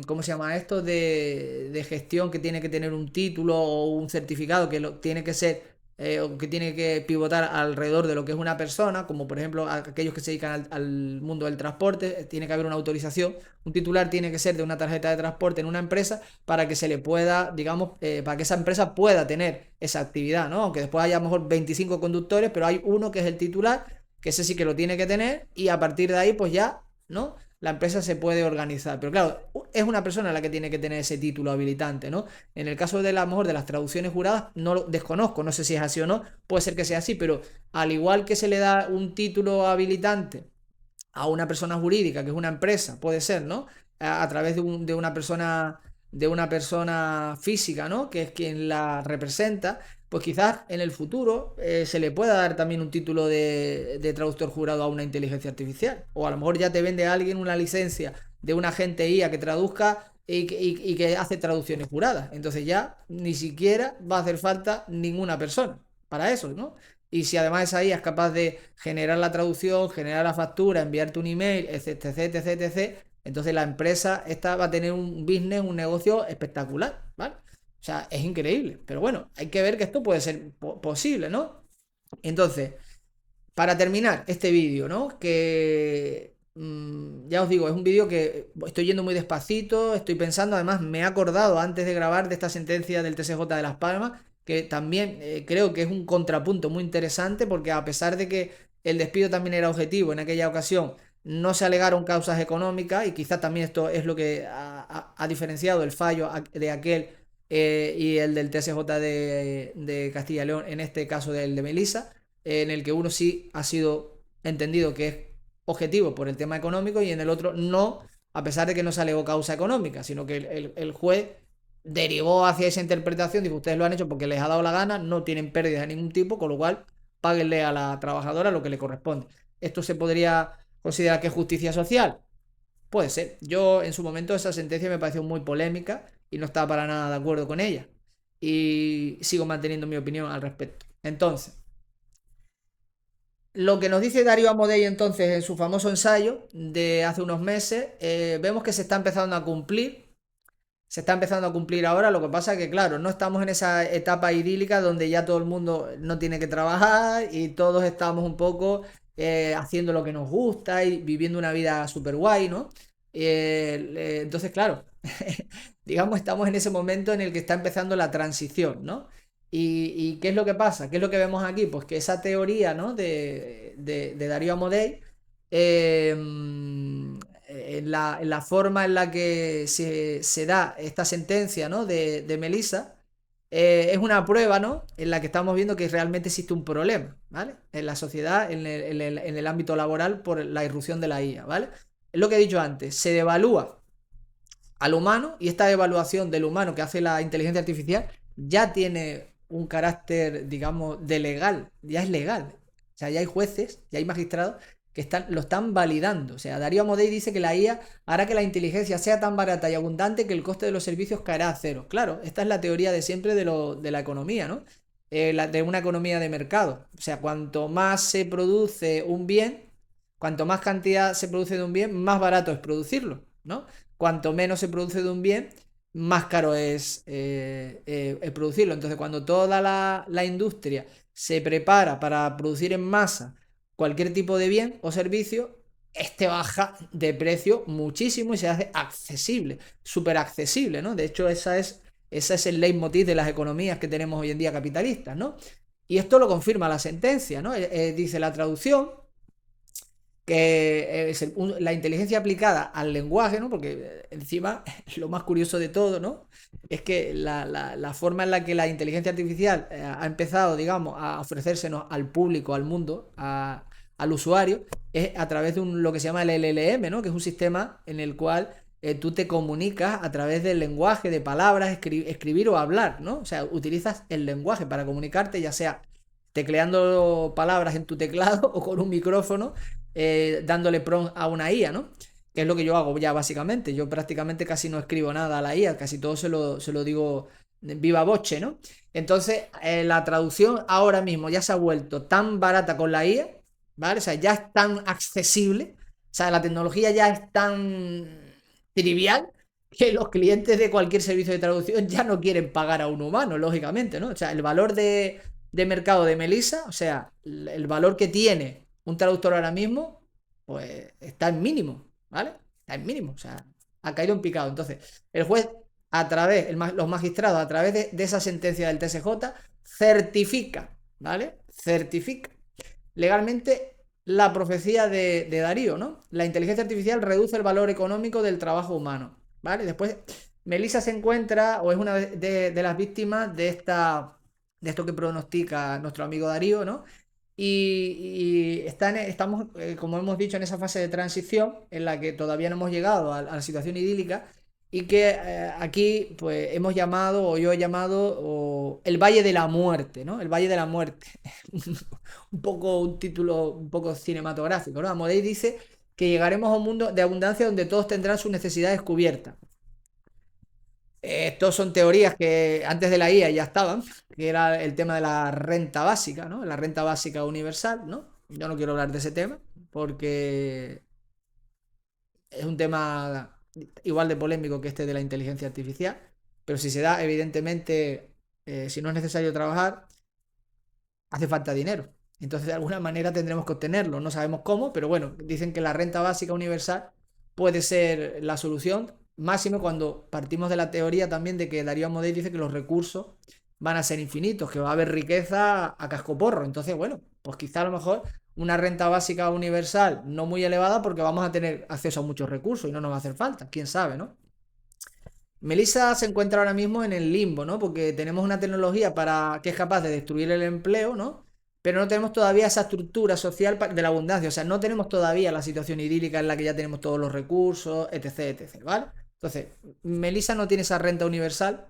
¿cómo se llama esto? De gestión que tiene que tener un título o un certificado que tiene que ser o que tiene que pivotar alrededor de lo que es una persona, como por ejemplo aquellos que se dedican al mundo del transporte, tiene que haber una autorización. Un titular tiene que ser de una tarjeta de transporte en una empresa para que se le pueda, digamos, para que esa empresa pueda tener esa actividad, ¿no? Aunque después haya a lo mejor 25 conductores, pero hay uno que es el titular, que ese sí que lo tiene que tener y a partir de ahí, pues ya, ¿no? La empresa se puede organizar. Pero claro, es una persona la que tiene que tener ese título habilitante, ¿no? En el caso de a lo mejor de las traducciones juradas, no lo desconozco, no sé si es así o no, puede ser que sea así, pero al igual que se le da un título habilitante a una persona jurídica, que es una empresa, puede ser, ¿no? A través de una persona física, ¿no? Que es quien la representa, pues quizás en el futuro se le pueda dar también un título de traductor jurado a una inteligencia artificial. O a lo mejor ya te vende alguien una licencia de un agente IA que traduzca y que hace traducciones juradas. Entonces ya ni siquiera va a hacer falta ninguna persona para eso, ¿no? Y si además esa IA es capaz de generar la traducción, generar la factura, enviarte un email, etc, etc, etc, etc, entonces la empresa esta va a tener un business, un negocio espectacular, ¿vale? O sea, es increíble. Pero bueno, hay que ver que esto puede ser posible, ¿no? Entonces, para terminar este vídeo, ¿no? Que ya os digo, es un vídeo que estoy yendo muy despacito, estoy pensando, además me he acordado antes de grabar de esta sentencia del TSJ de Las Palmas, que también creo que es un contrapunto muy interesante porque a pesar de que el despido también era objetivo en aquella ocasión, no se alegaron causas económicas y quizás también esto es lo que ha diferenciado el fallo de aquel y el del TSJ de Castilla y León, en este caso del de Melissa en el que uno sí ha sido entendido que es objetivo por el tema económico y en el otro no, a pesar de que no se alegó causa económica, sino que el juez derivó hacia esa interpretación, dijo, ustedes lo han hecho porque les ha dado la gana, no tienen pérdidas de ningún tipo, con lo cual páguenle a la trabajadora lo que le corresponde. ¿Esto se podría considerar que es justicia social? Puede ser. Yo en su momento esa sentencia me pareció muy polémica y no estaba para nada de acuerdo con ella. Y sigo manteniendo mi opinión al respecto. Entonces, lo que nos dice Darío Amodei entonces en su famoso ensayo de hace unos meses, vemos que se está empezando a cumplir. Se está empezando a cumplir ahora, lo que pasa es que, claro, no estamos en esa etapa idílica donde ya todo el mundo no tiene que trabajar y todos estamos un poco haciendo lo que nos gusta y viviendo una vida súper guay, ¿no? Entonces, claro, digamos, estamos en ese momento en el que está empezando la transición, ¿no? ¿Y qué es lo que pasa? ¿Qué es lo que vemos aquí? Pues que esa teoría, ¿no? De Darío Amodei, en la forma en la que se da esta sentencia, ¿no? de Melissa, es una prueba, ¿no? En la que estamos viendo que realmente existe un problema, ¿vale? En la sociedad, en el ámbito laboral, por la irrupción de la IA, ¿vale? Es lo que he dicho antes, se devalúa al humano y esta evaluación del humano que hace la inteligencia artificial ya tiene un carácter, digamos, de legal, ya es legal. O sea, ya hay jueces, ya hay magistrados que lo están validando. O sea, Darío Amodei dice que la IA hará que la inteligencia sea tan barata y abundante que el coste de los servicios caerá a cero. Claro, esta es la teoría de siempre de la economía, ¿no? De una economía de mercado. O sea, cuanto más se produce un bien, cuanto más cantidad se produce de un bien, más barato es producirlo. ¿no? Cuanto menos se produce de un bien, más caro es producirlo. Entonces, cuando toda la industria se prepara para producir en masa cualquier tipo de bien o servicio, este baja de precio muchísimo y se hace accesible, súper accesible, ¿no? De hecho, ese es el leitmotiv de las economías que tenemos hoy en día capitalistas, ¿no? Y esto lo confirma la sentencia, ¿no? Dice la traducción que es la inteligencia aplicada al lenguaje, ¿no? Porque encima lo más curioso de todo, ¿no? Es que la forma en la que la inteligencia artificial ha empezado, digamos, a ofrecérsenos al público, al mundo, al usuario, es a través de lo que se llama el LLM, ¿no? Que es un sistema en el cual tú te comunicas a través del lenguaje, de palabras, escribir o hablar, ¿no? O sea, utilizas el lenguaje para comunicarte, ya sea tecleando palabras en tu teclado o con un micrófono dándole prompt a una IA, ¿no? Que es lo que yo hago ya básicamente. Yo prácticamente casi no escribo nada a la IA, casi todo se lo digo viva voce, ¿no? Entonces, la traducción ahora mismo ya se ha vuelto tan barata con la IA, ¿vale? O sea, ya es tan accesible, o sea, la tecnología ya es tan trivial que los clientes de cualquier servicio de traducción ya no quieren pagar a un humano, lógicamente, ¿no? O sea, el valor de mercado de Melissa, o sea, el valor que tiene un traductor ahora mismo, pues está en mínimo, ¿vale? Está en mínimo, o sea, ha caído en picado. Entonces, el juez, a través, los magistrados, a través de esa sentencia del TSJ, certifica, ¿vale? Certifica legalmente la profecía de Darío, ¿no? La inteligencia artificial reduce el valor económico del trabajo humano, ¿vale? Después, Melissa se encuentra, o es una de las víctimas de esto que pronostica nuestro amigo Darío, ¿no? Estamos, como hemos dicho, en esa fase de transición en la que todavía no hemos llegado a la situación idílica y que aquí pues hemos llamado, o yo he llamado, el Valle de la Muerte, ¿no? El Valle de la Muerte. Un poco un título un poco cinematográfico, ¿no? Amodei dice que llegaremos a un mundo de abundancia donde todos tendrán sus necesidades cubiertas. Estos son teorías que antes de la IA ya estaban, que era el tema de la renta básica, ¿no? La renta básica universal, ¿no? Yo no quiero hablar de ese tema porque es un tema igual de polémico que este de la inteligencia artificial, pero si se da, evidentemente, si no es necesario trabajar, hace falta dinero. Entonces, de alguna manera tendremos que obtenerlo. No sabemos cómo, pero bueno, dicen que la renta básica universal puede ser la solución, máximo cuando partimos de la teoría también de que Darío Amodei dice que los recursos van a ser infinitos, que va a haber riqueza a cascoporro. Entonces, bueno, pues quizá a lo mejor una renta básica universal no muy elevada porque vamos a tener acceso a muchos recursos y no nos va a hacer falta, quién sabe, ¿no? Melissa se encuentra ahora mismo en el limbo, ¿no? Porque tenemos una tecnología que es capaz de destruir el empleo, ¿no? Pero no tenemos todavía esa estructura social de la abundancia, o sea, no tenemos todavía la situación idílica en la que ya tenemos todos los recursos, etc, etc, ¿vale? Entonces, Melissa no tiene esa renta universal,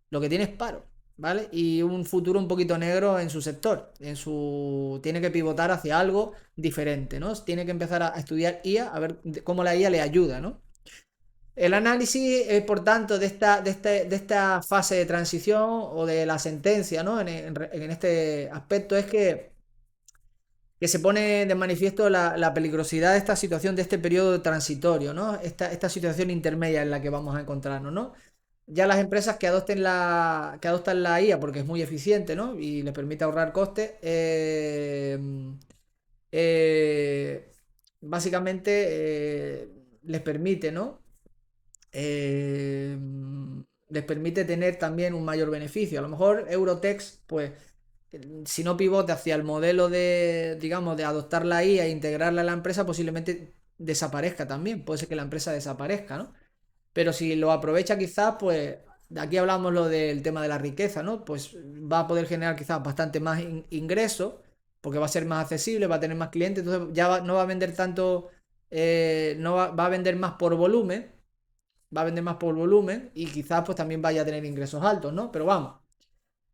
lo que tiene es paro, ¿vale? Y un futuro un poquito negro en su sector, tiene que pivotar hacia algo diferente, ¿no? Tiene que empezar a estudiar IA, a ver cómo la IA le ayuda, ¿no? El análisis, por tanto, de esta fase de transición o de la sentencia, ¿no? En este aspecto es que se pone de manifiesto la peligrosidad de esta situación, de este periodo transitorio, ¿no? Esta situación intermedia en la que vamos a encontrarnos, ¿no? Ya las empresas que adoptan la IA porque es muy eficiente, ¿no? Y les permite ahorrar costes, eh, básicamente les permite, ¿no? eh, les permite tener también un mayor beneficio. A lo mejor Eurotex, pues, si no pivote hacia el modelo de, digamos, de adoptar la IA e integrarla en la empresa, posiblemente desaparezca también. Puede ser que la empresa desaparezca, ¿no? Pero si lo aprovecha quizás, pues, de aquí hablamos lo del tema de la riqueza, ¿no? Pues va a poder generar quizás bastante más ingresos, porque va a ser más accesible, va a tener más clientes, entonces ya no va a vender tanto, no va a vender más por volumen, va a vender más por volumen y quizás pues también vaya a tener ingresos altos, ¿no? Pero vamos,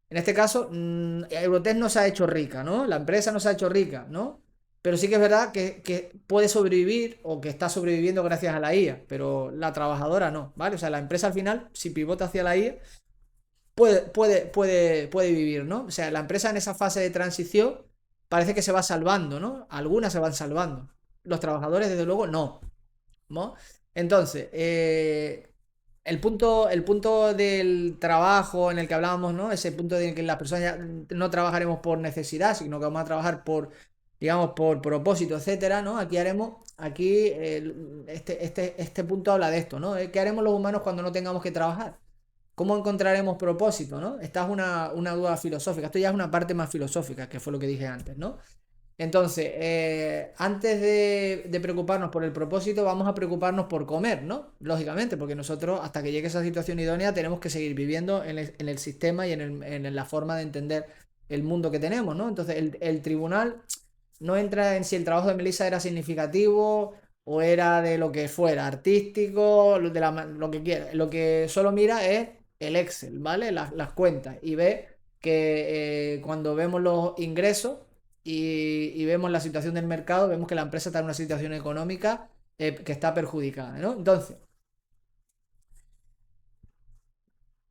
en este caso, Eurotech no se ha hecho rica, ¿no? La empresa no se ha hecho rica, ¿no? Pero sí que es verdad que puede sobrevivir o que está sobreviviendo gracias a la IA, pero la trabajadora no, ¿vale? O sea, la empresa al final, si pivota hacia la IA, puede vivir, ¿no? O sea, la empresa en esa fase de transición parece que se va salvando, ¿no? Algunas se van salvando. Los trabajadores, desde luego, no. ¿No? Entonces, el punto del trabajo en el que hablábamos, ¿no? Ese punto de que las personas ya no trabajaremos por necesidad, sino que vamos a trabajar por, digamos, por propósito, etcétera, ¿no? Este punto habla de esto, ¿no? ¿Qué haremos los humanos cuando no tengamos que trabajar? ¿Cómo encontraremos propósito, ¿no? Esta es una duda filosófica. Esto ya es una parte más filosófica, que fue lo que dije antes, ¿no? Entonces, antes de preocuparnos por el propósito, vamos a preocuparnos por comer, ¿no? Lógicamente, porque nosotros, hasta que llegue esa situación idónea, tenemos que seguir viviendo en el sistema y en la forma de entender el mundo que tenemos, ¿no? Entonces, el tribunal no entra en si el trabajo de Melissa era significativo o era de lo que fuera, artístico, lo que quiera. Lo que solo mira es el Excel, ¿vale? Las cuentas y ve que cuando vemos los ingresos y vemos la situación del mercado, vemos que la empresa está en una situación económica que está perjudicada, ¿no? Entonces,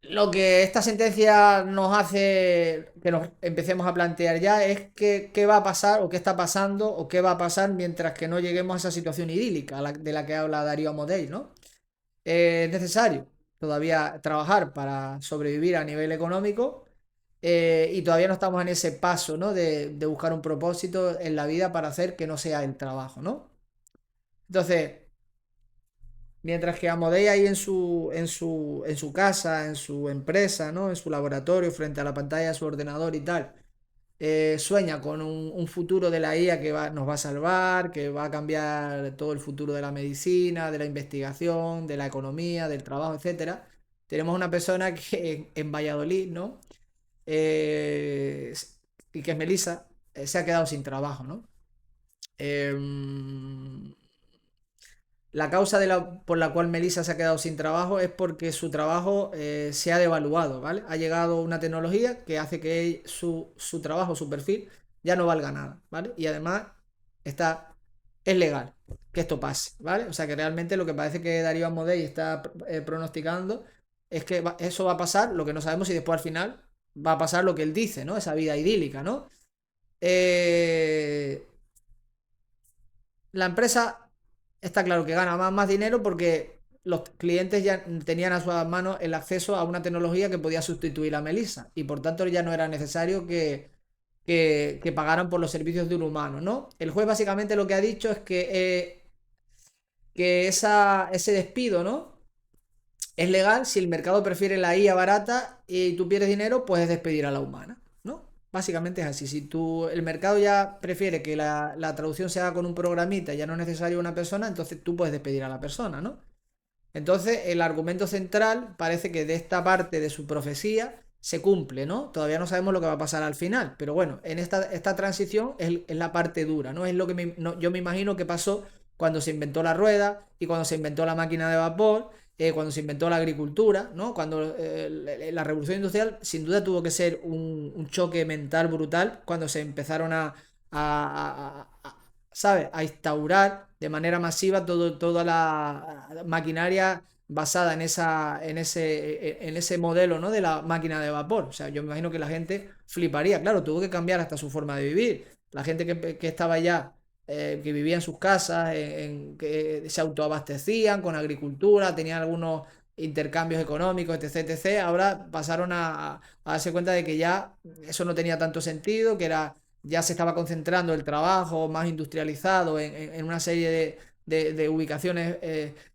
lo que esta sentencia nos hace que nos empecemos a plantear ya es qué va a pasar o qué está pasando o qué va a pasar mientras que no lleguemos a esa situación idílica de la que habla Darío Amodei, ¿no? Es necesario todavía trabajar para sobrevivir a nivel económico y todavía no estamos en ese paso, ¿no? De buscar un propósito en la vida para hacer que no sea el trabajo, ¿no? Entonces, mientras que Amodei ahí en su casa, en su empresa, ¿no? En su laboratorio, frente a la pantalla de su ordenador y tal, sueña con un futuro de la IA que nos va a salvar, que va a cambiar todo el futuro de la medicina, de la investigación, de la economía, del trabajo, etcétera. Tenemos una persona que en Valladolid, ¿no? Eh, y que es Melissa, se ha quedado sin trabajo, ¿no? Em, la causa por la cual Melissa se ha quedado sin trabajo es porque su trabajo se ha devaluado, ¿vale? Ha llegado una tecnología que hace que su trabajo, su perfil, ya no valga nada, ¿vale? Y además está, es legal que esto pase, ¿vale? O sea que realmente lo que parece que Darío Amodei está pronosticando es que eso va a pasar, lo que no sabemos si después al final va a pasar lo que él dice, ¿no? Esa vida idílica, ¿no? Eh, la empresa está claro que gana más dinero porque los clientes ya tenían a sus manos el acceso a una tecnología que podía sustituir a Melissa y por tanto ya no era necesario que pagaran por los servicios de un humano, ¿no? El juez básicamente lo que ha dicho es que ese despido, ¿no? Es legal si el mercado prefiere la IA barata y tú pierdes dinero, puedes despedir a la humana, ¿no? Básicamente es así. Si el mercado ya prefiere que la traducción se haga con un programita, ya no es necesario una persona, entonces tú puedes despedir a la persona, ¿no? Entonces el argumento central parece que de esta parte de su profecía se cumple, ¿no? Todavía no sabemos lo que va a pasar al final, pero bueno, en esta transición es la parte dura, ¿no? Es lo que yo me imagino que pasó cuando se inventó la rueda y cuando se inventó la máquina de vapor, cuando se inventó la agricultura, ¿no? Cuando la revolución industrial sin duda tuvo que ser un choque mental brutal cuando se empezaron ¿sabes? A instaurar de manera masiva toda la maquinaria basada en ese modelo, ¿no? De la máquina de vapor. O sea, yo me imagino que la gente fliparía. Claro, tuvo que cambiar hasta su forma de vivir. La gente que estaba ya, que vivía en sus casas, que se autoabastecían con agricultura, tenían algunos intercambios económicos, etc, etc. Ahora pasaron a darse cuenta de que ya eso no tenía tanto sentido, que ya se estaba concentrando el trabajo más industrializado en una serie de ubicaciones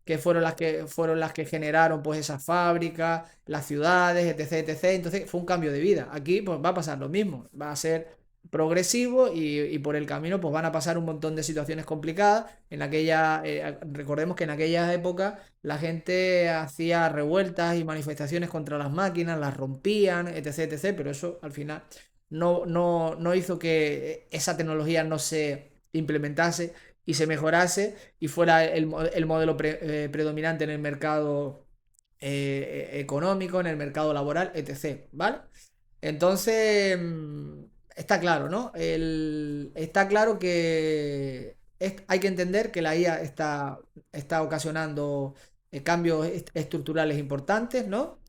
que fueron las que generaron pues esas fábricas, las ciudades, etc, etc. Entonces fue un cambio de vida. Aquí pues va a pasar lo mismo, va a ser progresivo y por el camino pues van a pasar un montón de situaciones complicadas. Recordemos que en aquellas épocas la gente hacía revueltas y manifestaciones contra las máquinas, las rompían, etc, etc, pero eso al final no hizo que esa tecnología no se implementase y se mejorase y fuera el modelo predominante en el mercado económico, en el mercado laboral, etc. ¿Vale? Entonces, está claro, ¿no? Está claro que hay que entender que la IA está ocasionando cambios estructurales importantes, ¿no?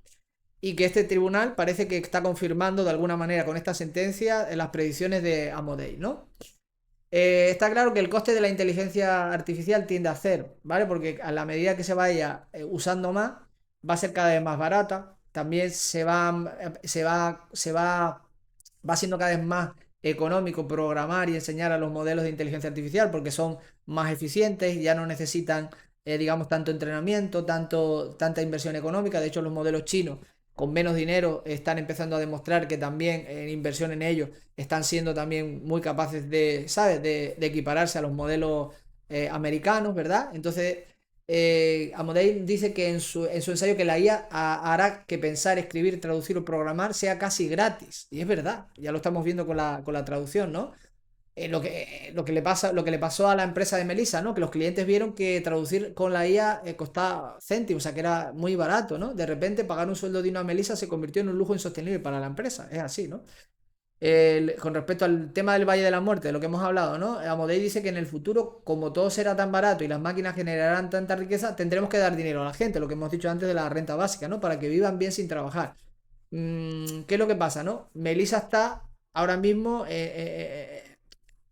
Y que este tribunal parece que está confirmando de alguna manera con esta sentencia las predicciones de Amodei, ¿no? Está claro que el coste de la inteligencia artificial tiende a cero, ¿vale? Porque a la medida que se vaya usando más, va a ser cada vez más barata. También va siendo cada vez más económico programar y enseñar a los modelos de inteligencia artificial porque son más eficientes, ya no necesitan, digamos, tanto entrenamiento, tanta inversión económica. De hecho, los modelos chinos con menos dinero están empezando a demostrar que también en inversión en ellos están siendo también muy capaces de, ¿sabes?, de equipararse a los modelos americanos, ¿verdad? Entonces, Amodei dice que en su ensayo que la IA hará que pensar, escribir, traducir o programar sea casi gratis. Y es verdad, ya lo estamos viendo con la traducción, ¿no? Lo que le pasó a la empresa de Melissa, ¿no? Que los clientes vieron que traducir con la IA costaba céntimos, o sea que era muy barato, ¿no? De repente pagar un sueldo digno a Melissa se convirtió en un lujo insostenible para la empresa. Es así, ¿no? Con respecto al tema del Valle de la Muerte, de lo que hemos hablado, ¿no? Amodei dice que en el futuro, como todo será tan barato y las máquinas generarán tanta riqueza, tendremos que dar dinero a la gente, lo que hemos dicho antes de la renta básica, ¿no? Para que vivan bien sin trabajar. ¿Qué es lo que pasa, no? Melissa está ahora mismo,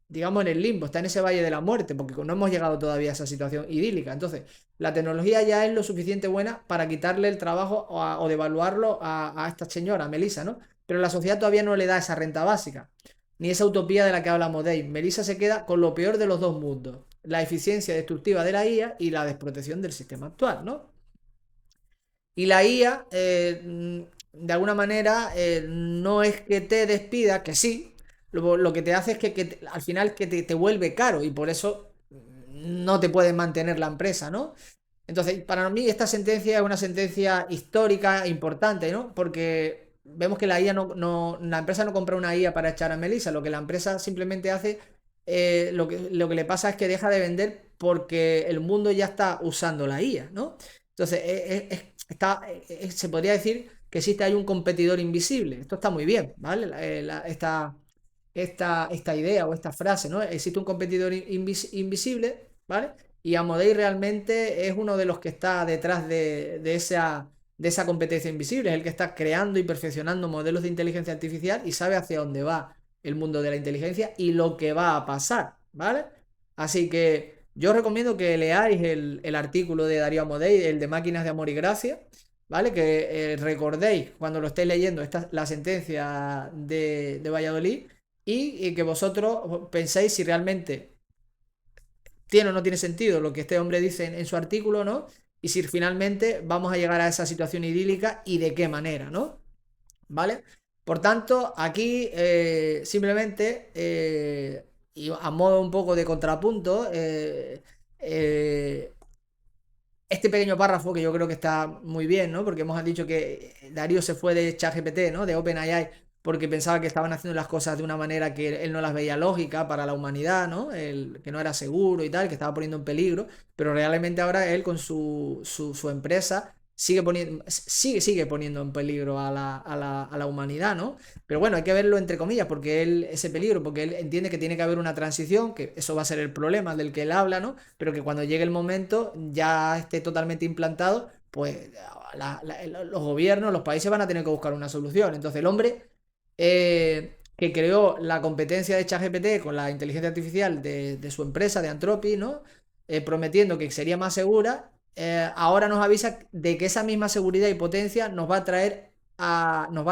digamos, en el limbo, está en ese Valle de la Muerte, porque no hemos llegado todavía a esa situación idílica. Entonces, la tecnología ya es lo suficiente buena para quitarle el trabajo o devaluarlo a esta señora, a Melissa, ¿no? Pero la sociedad todavía no le da esa renta básica, ni esa utopía de la que hablamos de ahí. Melissa se queda con lo peor de los dos mundos, la eficiencia destructiva de la IA y la desprotección del sistema actual, ¿no? Y la IA, de alguna manera, no es que te despida, que sí, lo que te hace es al final que te vuelve caro y por eso no te puede mantener la empresa, ¿no? Entonces, para mí esta sentencia es una sentencia histórica importante, ¿no? Porque vemos que la IA la empresa no compra una IA para echar a Melissa, lo que la empresa simplemente hace, lo que le pasa es que deja de vender porque el mundo ya está usando la IA, ¿no? Entonces, se podría decir que existe ahí un competidor invisible. Esto está muy bien, ¿vale? Esta idea o esta frase, ¿no? Existe un competidor invisible, ¿vale? Y Amodei realmente es uno de los que está detrás de esa competencia invisible, es el que está creando y perfeccionando modelos de inteligencia artificial y sabe hacia dónde va el mundo de la inteligencia y lo que va a pasar, ¿vale? Así que yo os recomiendo que leáis el artículo de Darío Amodei, el de Máquinas de Amor y Gracia, ¿vale? Que recordéis cuando lo estéis leyendo la sentencia de Valladolid y que vosotros penséis si realmente tiene o no tiene sentido lo que este hombre dice en su artículo, ¿no? Y si finalmente vamos a llegar a esa situación idílica y de qué manera, ¿no? ¿Vale? Por tanto, aquí simplemente, y a modo un poco de contrapunto, eh, este pequeño párrafo que yo creo que está muy bien, ¿no? Porque hemos dicho que Darío se fue de ChatGPT, ¿no? De OpenAI, porque pensaba que estaban haciendo las cosas de una manera que él no las veía lógica para la humanidad, ¿no? Que no era seguro y tal, que estaba poniendo en peligro, pero realmente ahora él con su empresa sigue poniendo en peligro a la humanidad, ¿no? Pero bueno, hay que verlo entre comillas, porque ese peligro, porque él entiende que tiene que haber una transición, que eso va a ser el problema del que él habla, ¿no? Pero que cuando llegue el momento ya esté totalmente implantado, pues los gobiernos, los países van a tener que buscar una solución. Entonces el hombre que creó la competencia de ChatGPT con la inteligencia artificial de su empresa, de Anthropic, ¿no? Prometiendo que sería más segura, ahora nos avisa de que esa misma seguridad y potencia nos va a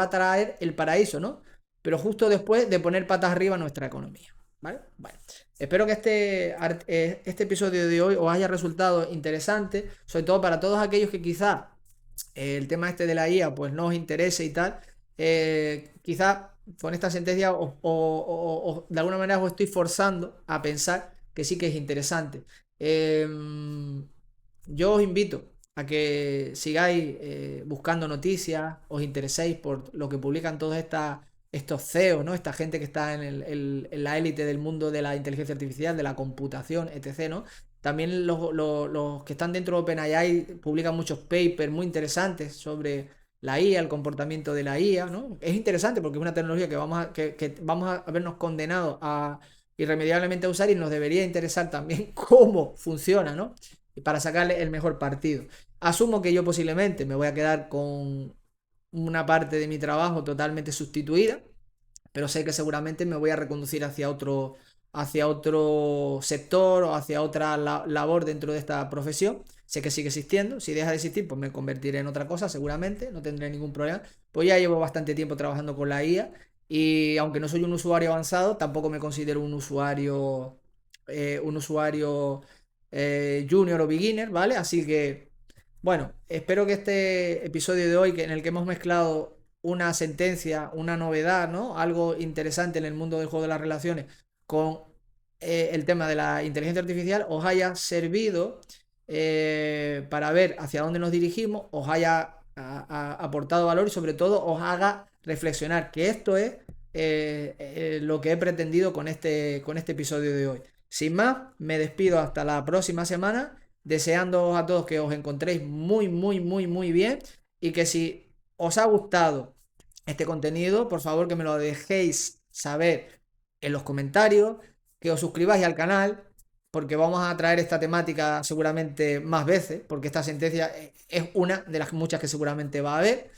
traer el paraíso, ¿no? Pero justo después de poner patas arriba nuestra economía, ¿vale? Bueno, espero que este episodio de hoy os haya resultado interesante, sobre todo para todos aquellos que quizá el tema este de la IA pues no os interese y tal. Quizá con esta sentencia de alguna manera os estoy forzando a pensar que sí que es interesante. Yo os invito a que sigáis buscando noticias, os intereséis por lo que publican todos estos CEOs, ¿no? Esta gente que está en la élite del mundo de la inteligencia artificial, de la computación, etc., ¿no? También los que están dentro de OpenAI publican muchos papers muy interesantes sobre la IA, el comportamiento de la IA, ¿no? Es interesante porque es una tecnología que vamos a vernos condenados a irremediablemente a usar y nos debería interesar también cómo funciona, ¿no? Y para sacarle el mejor partido. Asumo que yo posiblemente me voy a quedar con una parte de mi trabajo totalmente sustituida, pero sé que seguramente me voy a reconducir hacia hacia otro sector o hacia otra labor dentro de esta profesión. Sé que sigue existiendo, si deja de existir, pues me convertiré en otra cosa seguramente, no tendré ningún problema. Pues ya llevo bastante tiempo trabajando con la IA y aunque no soy un usuario avanzado, tampoco me considero un usuario junior o beginner, ¿vale? Así que, bueno, espero que este episodio de hoy, en el que hemos mezclado una sentencia, una novedad, ¿no? Algo interesante en el mundo del juego de las relaciones con el tema de la inteligencia artificial, os haya servido para ver hacia dónde nos dirigimos, os haya aportado valor y sobre todo os haga reflexionar, que esto es lo que he pretendido con este episodio de hoy. Sin más, me despido hasta la próxima semana, deseando a todos que os encontréis muy, muy, muy, muy bien y que si os ha gustado este contenido, por favor que me lo dejéis saber en los comentarios, que os suscribáis al canal, porque vamos a traer esta temática seguramente más veces, porque esta sentencia es una de las muchas que seguramente va a haber.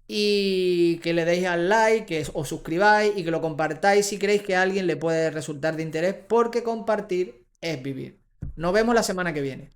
Y que le deis al like, que os suscribáis y que lo compartáis si creéis que a alguien le puede resultar de interés, porque compartir es vivir. Nos vemos la semana que viene.